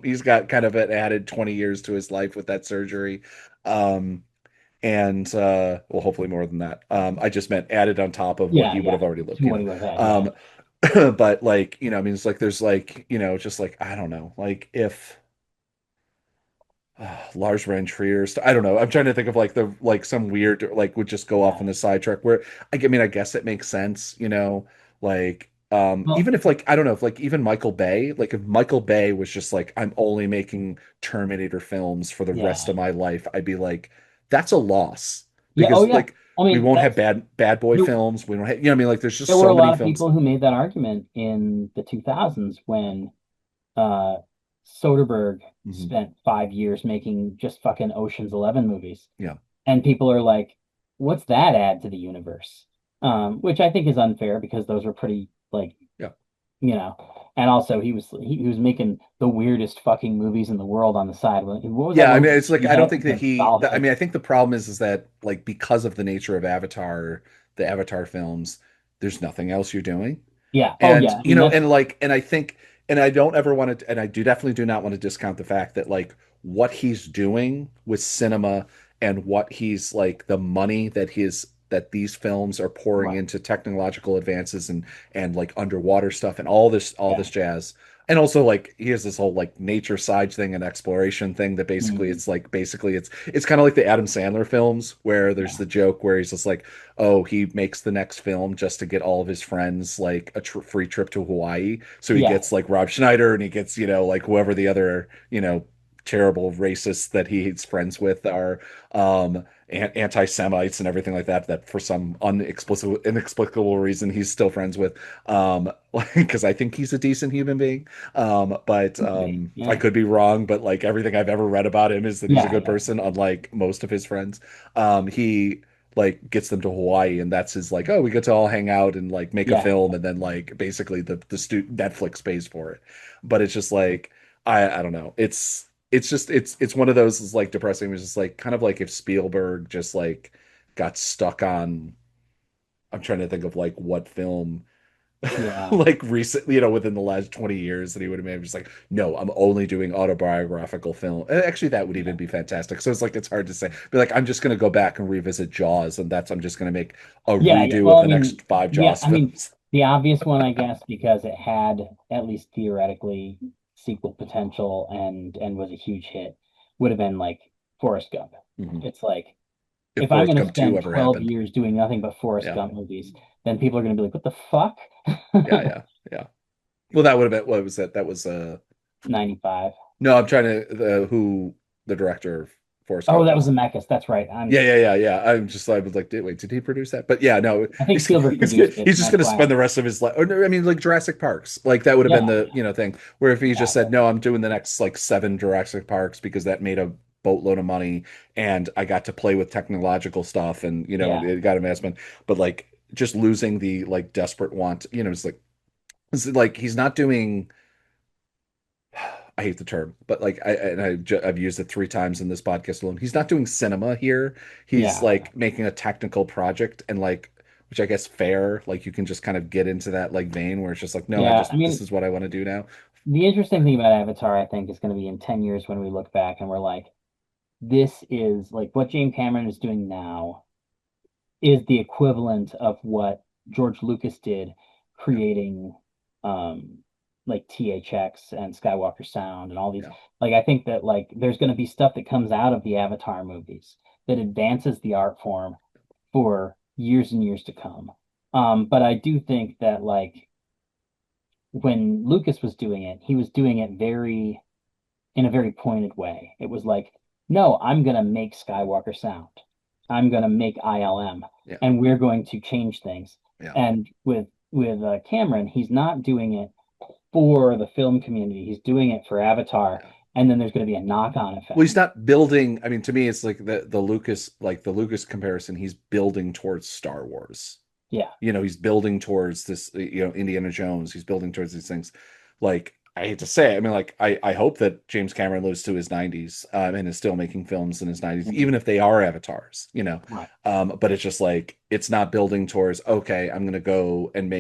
He's got kind of an added 20 years to his life with that surgery. Um, and well hopefully more than that. I just meant added on top of what yeah, he would yeah, have already lived, to what he would have had, yeah, um but like I mean it's like there's like just like I don't know like if Lars Van Trier. I don't know. I'm trying to think of like the like some weird like would just go off Yeah. on a sidetrack where I mean I guess it makes sense, you know, like Well, even if like I don't know if like even Michael Bay, like if Michael Bay was just like I'm only making Terminator films for the rest yeah. of my life, I'd be like that's a loss Yeah. Oh, because yeah. like I we mean, won't have that's bad boy there, films. We don't have, you know what I mean, like there's there just were so a many lot of films. people who made that argument in the 2000s when uh Soderbergh Mhm. spent 5 years making just fucking Ocean's 11 movies. Yeah. And people are like, what's that add to the universe? Which I think is unfair because those are pretty like, Yeah. you know, and also he was making the weirdest fucking movies in the world on the side. What was that Yeah, I one mean, with it's like I don't think that the he. I dolphin? mean, I think the problem is that like because of the nature of Avatar, the Avatar films, there's nothing else you're doing, Yeah. Oh and yeah. I you mean know, that's and like, and I think, and I don't ever want to, and I do definitely do not want to discount the fact that like what he's doing with cinema and what he's like the money that these films are pouring right. into technological advances and like underwater stuff and all Yeah. this jazz and also like he has this whole like nature side thing and exploration thing that basically Mhm. it's like basically it's kind of like the Adam Sandler films where there's Yeah. the joke where he's just like, oh, he makes the next film just to get all of his friends like a free trip to Hawaii. So he Yeah. gets like Rob Schneider and he gets, you know, like whoever the other, you know, terrible racists that he's friends with are anti-Semites and everything like that that for some inexplicable reason he's still friends with because I think he's a decent human being but Could be. I Yeah. could be wrong, but like everything I've ever read about him is that he's a Yeah. good Yeah. person, unlike most of his friends. He like gets them to Hawaii, and that's his like, oh, we get to all hang out and like make a Yeah. film, and then like basically Netflix pays for it. But it's just like I don't know. It's just it's one of those is like depressing. It's just like kind of like if Spielberg just like got stuck on. I'm trying to think of like what film Yeah. like recently, you know, within the last 20 years that he would have made just like, no, I'm only doing autobiographical film. And actually, that would even Yeah. be fantastic. So it's like it's hard to say. Be like, I'm just gonna go back and revisit Jaws, and that's I'm just gonna make a Yeah. Yeah. redo Well, of I the next mean, five yeah. Jaws I mean, films. the obvious one, I guess, because it had at least theoretically sequel potential and was a huge hit, would have been like Forrest Gump. Mhm. It's like If if I'm Forrest going to Gump 2 spend ever 12 happened. years doing nothing but Forrest Yeah. Gump movies, then people are going to be like, what the fuck? Yeah, yeah, yeah. Well, that would have been what was that? That was 95. no, I'm trying to who the director of Forrest Oh, Gump that was is. Zemeckis. That's right. Yeah, yeah, yeah, yeah. I'm just I was like, wait, did he produce that? But yeah, no, I think Spielberg produced it, he's and just that's gonna why. spend the rest of his life. Or no, I mean, like Jurassic Parks, like that would have been Yeah, the thing. Where if he just said, exactly. no, I'm doing the next like seven Jurassic Parks because that made a boatload of money and I got to play with technological stuff and Yeah, it got investment. But like just losing the like desperate want, it's like he's not doing. I hate the term, but like I've used it three times in this podcast alone. He's not doing cinema here. He's yeah, like making a technical project and like, which I guess fair. Like you can just kind of get into that like vein where it's just like, no, yeah. I this mean, is what I want to do now. the interesting thing about Avatar, I think, is going to be in 10 years when we look back and we're like, this is like what James Cameron is doing now is the equivalent of what George Lucas did Yeah, creating um like THX and Skywalker Sound and all these yeah, like I think that like there's going to be stuff that comes out of the Avatar movies that advances the art form for years and years to come. But I do think that like when Lucas was doing it, he was doing it very in a very pointed way. It was like, no, I'm going to make Skywalker Sound. I'm going to make ILM, yeah, and we're going to change things. yeah, And with Cameron, he's not doing it for the film community. He's doing it for Avatar, yeah. and then there's going to be a knock-on Well, effect. he's not building. I mean, to me, it's like the Lucas comparison. He's building towards Star Wars. Yeah, He's building towards this, Indiana Jones. He's building towards these things. Like, I hate to say it, I mean, like, I hope that James Cameron lives to his 90s and is still making films in his 90s, mhm, even if they are avatars. right. But it's just like, it's not building towards, okay, I'm going to go and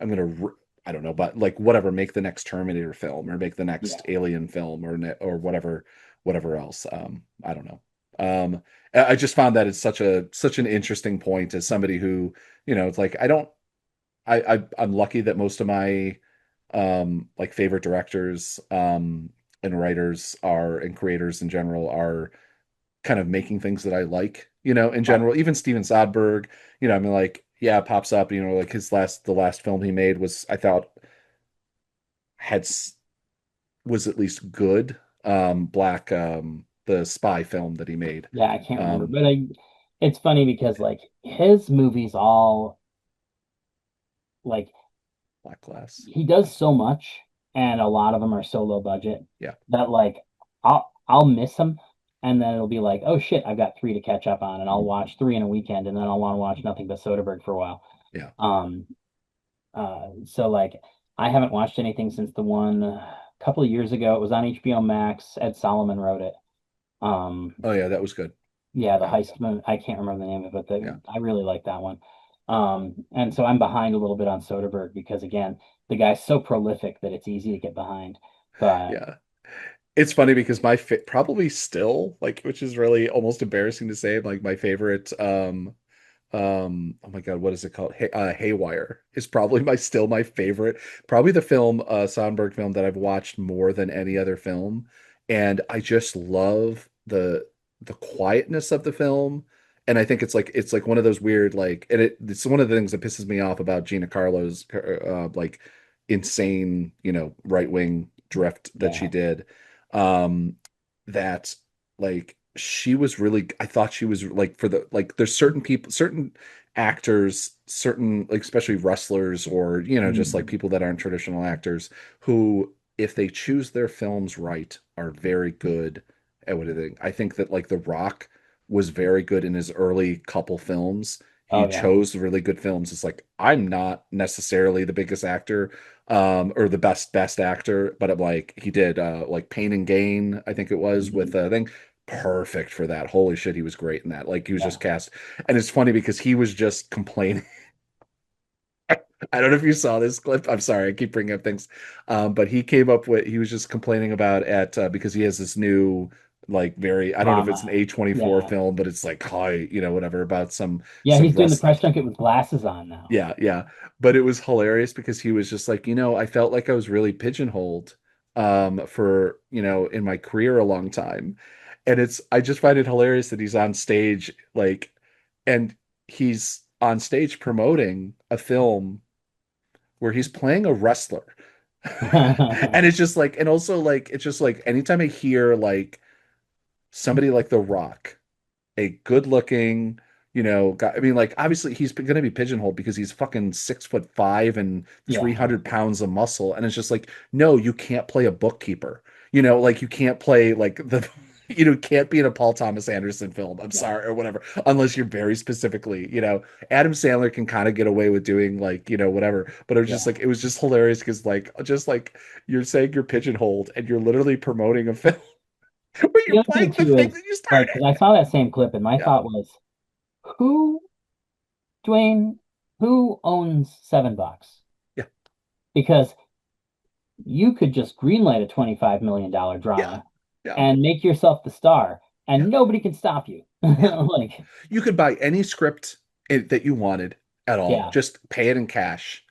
I'm going to, I don't know, but like, whatever, make the next Terminator film or make the Yeah, next Alien film or whatever else. I don't know. I just found that it's such an interesting point as somebody who it's like I don't I'm lucky that most of my like favorite directors and writers are and creators in general are kind of making things that I like, in Right. general. Even Steven Soderbergh, I mean, like, yeah, it pops up, like the last film he made was, I thought, had was at least good. Black, the spy film that he made. Yeah, I can't remember, Um, but it's funny because like his movies all like Black Glass. he does so much, and a lot of them are so low budget Yeah. that like I'll miss them, and then it'll be like, oh shit, I've got three to catch up on, and I'll Mhm. watch three in a weekend, and then I'll want to watch nothing but Soderbergh for a while. Yeah. Um, so like I haven't watched anything since the one a couple of years ago. It was on HBO Max. Ed Solomon wrote it. Um, Oh yeah, that was good. yeah, the Yeah. heist. I can't remember the name of it, but Yeah. I really like that one. And so I'm behind a little bit on Soderbergh because again, the guy's so prolific that it's easy to get behind. But Yeah. It's funny because probably still, like, which is really almost embarrassing to say, like my favorite oh my God, what is it called? Haywire is probably my favorite, probably the film, Soderbergh film that I've watched more than any other film. And I just love the quietness of the film. And I think it's like one of those weird, like, and it's one of the things that pisses me off about Gina Carlo's like insane, right-wing drift that she yeah, did. Um that like she was really, I thought she was like, for the, like, there's certain people, certain actors, certain, like, especially wrestlers, or just like mm, people that aren't traditional actors, who, if they choose their films right, are very good at what they think. I think that, like, The Rock was very good in his early couple films. He oh yeah, chose really good films. It's like, I'm not necessarily the biggest actor, or the best actor, but I'm like, he did like Pain and Gain, I think it was, with mhm, I think, perfect for that. Holy shit, he was great in that. Like, he was yeah. just cast. And it's funny because he was just complaining. I don't know if you saw this clip. I'm sorry, I keep bringing up things. But he was just complaining about at because he has this new, like, very, I don't know if it's an Drama. A24 Yeah, film, but it's like high, whatever, about yeah. some He's doing the wrestling. press junket with glasses on now. Yeah, yeah. But it was hilarious because he was just like, I felt like I was really pigeonholed for, in my career a long time. And I just find it hilarious that he's on stage, like, and he's on stage promoting a film where he's playing a wrestler. And it's just like, and also, like, it's just like anytime I hear, like, somebody like The Rock, a good looking, guy. I mean, like, obviously he's going to be pigeonholed because he's fucking 6'5" and Yeah, 300 pounds of muscle. And it's just like, no, you can't play a bookkeeper. Like, you can't play, like, the, can't be in a Paul Thomas Anderson film. I'm yeah, sorry, or whatever, unless you're very specifically, Adam Sandler can kind of get away with doing, like, whatever. But it was just yeah. like, it was just hilarious because, like, just like, you're saying you're pigeonholed and you're literally promoting a film where The you're other thing playing the too thing is that you like, started. 'cause I saw that same clip, and my Yeah. thought was, who, Dwayne, who owns $7? Yeah. Because you could just greenlight a $25 million Yeah. drama Yeah. and make yourself the star, Yeah. and nobody can stop you. Yeah. Like, You could buy any script that you wanted at all, yeah, just pay it in cash,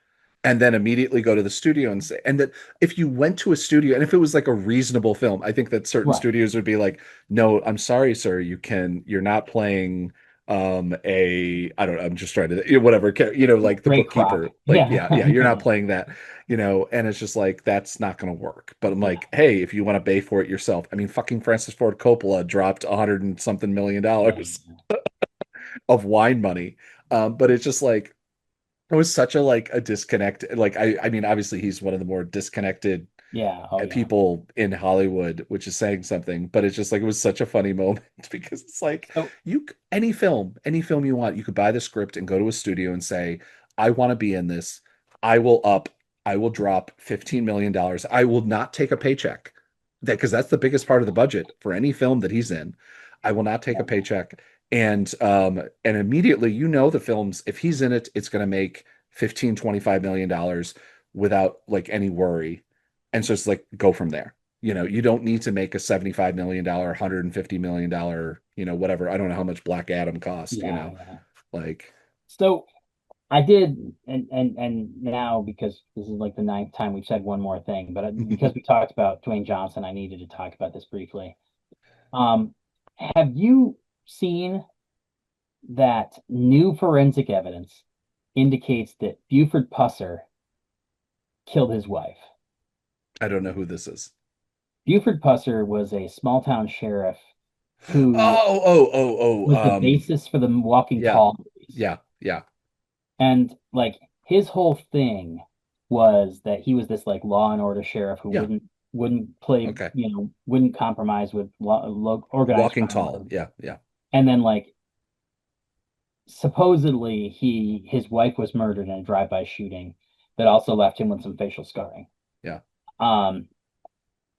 and then immediately go to the studio and say, and that if you went to a studio, and if it was like a reasonable film, I think that certain right. studios would be like, no, I'm sorry, sir, you're not playing I don't know, I'm just trying to, whatever, like the Ray Kroc. bookkeeper, like, Yeah. yeah, yeah, you're not playing that, and it's just like, that's not going to work. But I'm Yeah. like, hey, if you want to pay for it yourself, I mean, fucking Francis Ford Coppola dropped 100 and something million Yeah. dollars of wine money. But it's just like, it was such a, like, a disconnect. Like, I mean, obviously he's one of the more disconnected Yeah. Oh, yeah. people in Hollywood, which is saying something. But it's just like, it was such a funny moment because it's like, So, any film you want, you could buy the script and go to a studio and say, I want to be in this. I will up, I will drop $15 million. I will not take a paycheck. Because that's the biggest part of the budget for any film that he's in. I will not take a yeah. paycheck. And immediately, the films, if he's in it, it's going to make 15, 25 million dollars without, like, any worry. And so it's like, go from there. You don't need to make a $75 million, $150 million, whatever. I don't know how much Black Adam cost, Yeah. Yeah. like, So I did, and now because this is like the ninth time we've said one more thing, but because we talked about Dwayne Johnson, I needed to talk about this briefly. Um, have you seen that new forensic evidence indicates that Buford Pusser killed his wife? I don't know who this is. Buford Pusser was a small town sheriff who was the Oh. basis for the Walking Yeah, Tall movies. yeah, And like his whole thing was that he was this like law and order sheriff who yeah. wouldn't play, Okay. wouldn't compromise with organized Walking crime. Tall. Yeah, yeah, And then like supposedly his wife was murdered in a drive-by shooting that also left him with some facial scarring. yeah. Um,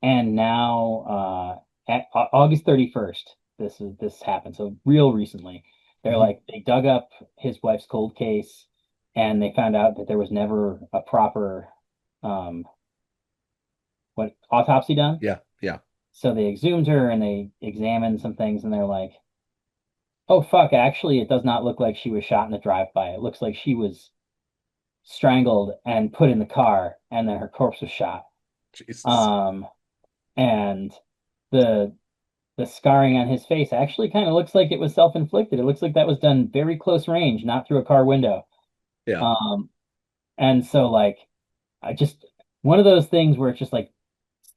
and now at August 31st, this happened. So real recently, Hmm. they dug up his wife's cold case and they found out that there was never a proper um what autopsy done. Yeah, yeah, So they exhumed her and they examined some things and they're like, oh fuck, actually it does not look like she was shot in the drive-by. It looks like she was strangled and put in the car and then her corpse was shot. Jesus. Um and the the scarring on his face actually kind of looks like it was self-inflicted. It looks like that was done very close range, not through a car window. Yeah, Um, and so like I just one of those things where it's just like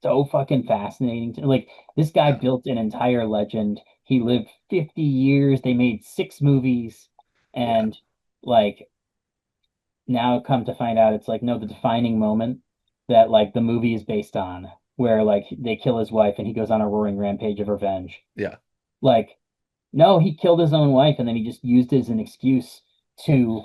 so fucking fascinating to like this guy yeah, built an entire legend. He lived 50 years. They made six movies yeah, and like now come to find out it's like no, the defining moment that like the movie is based on where like they kill his wife and he goes on a roaring rampage of revenge. yeah, Like no, he killed his own wife and then he just used it as an excuse to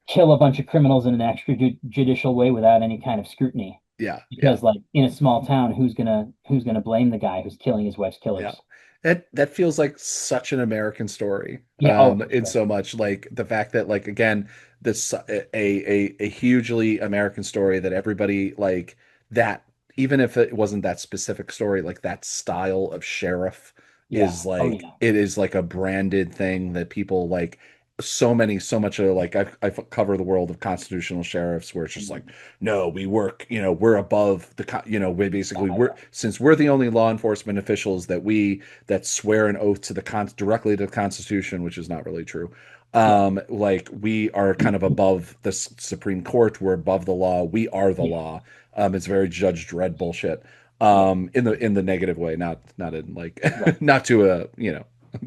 kill a bunch of criminals in an extrajudicial way without any kind of scrutiny. yeah, yeah. Because like in a small town, who's gonna blame the guy who's killing his wife's Yeah. killers? That feels like such an American story. Yeah, oh for In sure. so much like the fact that like again, this a hugely American story that everybody like that even if it wasn't that specific story, like that style of sheriff Yeah. Oh yeah. it is like a branded thing that people like so much of like I cover the world of constitutional sheriffs where it's just like Mhm. no we work we're above we basically Yeah, since we're the only law enforcement officials that swear an oath to directly to the Constitution, which is not really true. yeah, Like we are kind of above the Supreme Court, we're above the law, we are the yeah, law. It's very Judge Dredd bullshit. yeah. In the negative way, not in like Right. not to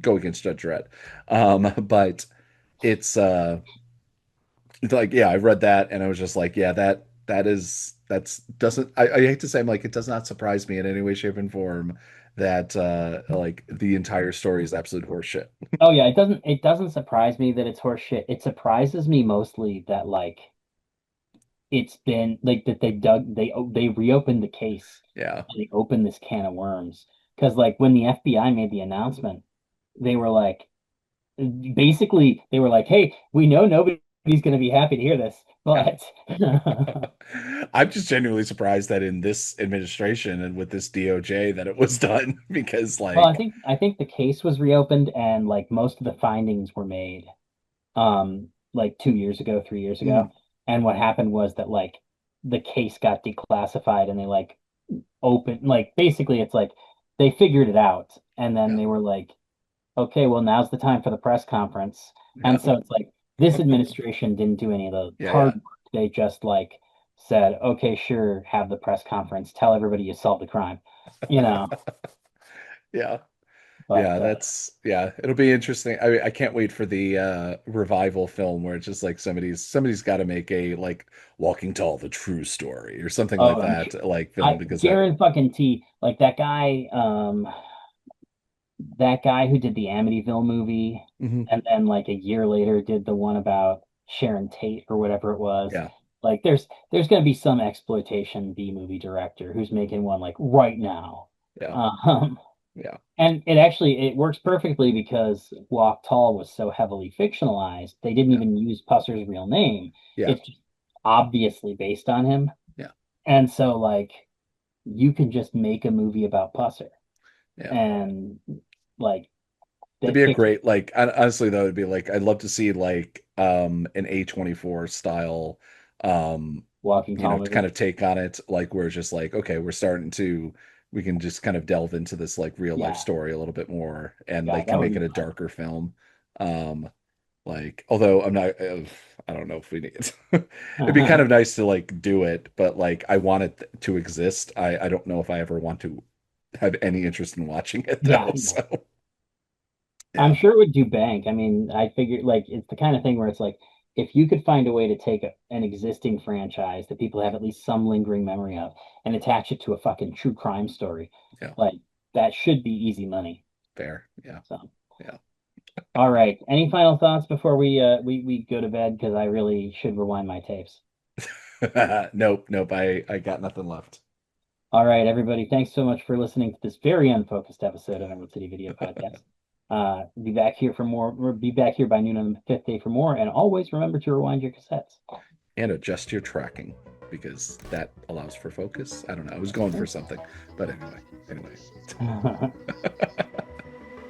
go against Judge Dredd. But it's like yeah, I read that and I was just like, yeah, that's doesn't I hate to say I'm like it does not surprise me in any way, shape, and form that like the entire story is absolute horseshit. Oh yeah. It doesn't surprise me that it's horseshit. It surprises me mostly that like it's been like that they reopened the case Yeah. and they opened this can of worms. Because like when the FBI made the announcement, they were like basically they were like, "Hey, we know nobody's going to be happy to hear this, Yeah. but I'm just genuinely surprised that in this administration and with this DOJ that it was done because well, I like think I think the case was reopened and like most of the findings were made like 2 years ago, 3 years ago. mm, And what happened was that like the case got declassified and they like open like basically it's like they figured it out and then yeah, they were like, okay, well now's the time for the press conference. yeah, And so it's like this administration didn't do any of the yeah, hard yeah, work. They just like said, okay, sure, have the press conference, tell everybody you solved the crime, you know. yeah. But Yeah, that's yeah, it'll be interesting. I can't wait for the revival film where it's just like somebody's got to make a like Walking Tall the true story or something like oh, I'm sure that like film I because that guarantee like that guy who did the Amityville movie mhm, and then like a year later did the one about Sharon Tate or whatever it was. yeah, Like there's gonna be some exploitation B movie director who's making one like right now. yeah, Um, yeah, and it works perfectly because Walk Tall was so heavily fictionalized. They didn't yeah, even use Pusser's real name. yeah, It's just obviously based on him. yeah, And so like you can just make a movie about Pusser yeah, and like That'd that be a kicks great like honestly though it'd be like I'd love to see like an A24 style walking you tall know kind movie. of take on it like we're just like okay we're starting to we can just kind of delve into this like real life Yeah, story a little bit more and they God, that can would make be it a fun. darker film. Um like although I'm not I don't know if we need it'd be kind of nice to like do it but like I want it to exist. I don't know if I ever want to have any interest in watching it Yeah, though no. so I'm yeah. sure it would do bank. I mean, I figured like it's the kind of thing where it's like if you could find a way to take an existing franchise that people have at least some lingering memory of and attach it to a fucking true crime story, Yeah. like that should be easy money. Fair. Yeah. So, Yeah. all right. Any final thoughts before we go to bed? Because I really should rewind my tapes. Nope. Nope. I got nothing left. All right, everybody. Thanks so much for listening to this very unfocused episode of Emerald City Video Podcast. Be back here for more. We'll be back here by noon on the fifth day for more. And always remember to rewind your cassettes. And adjust your tracking because that allows for focus. I don't know. I was going for something, but anyway. Anyway.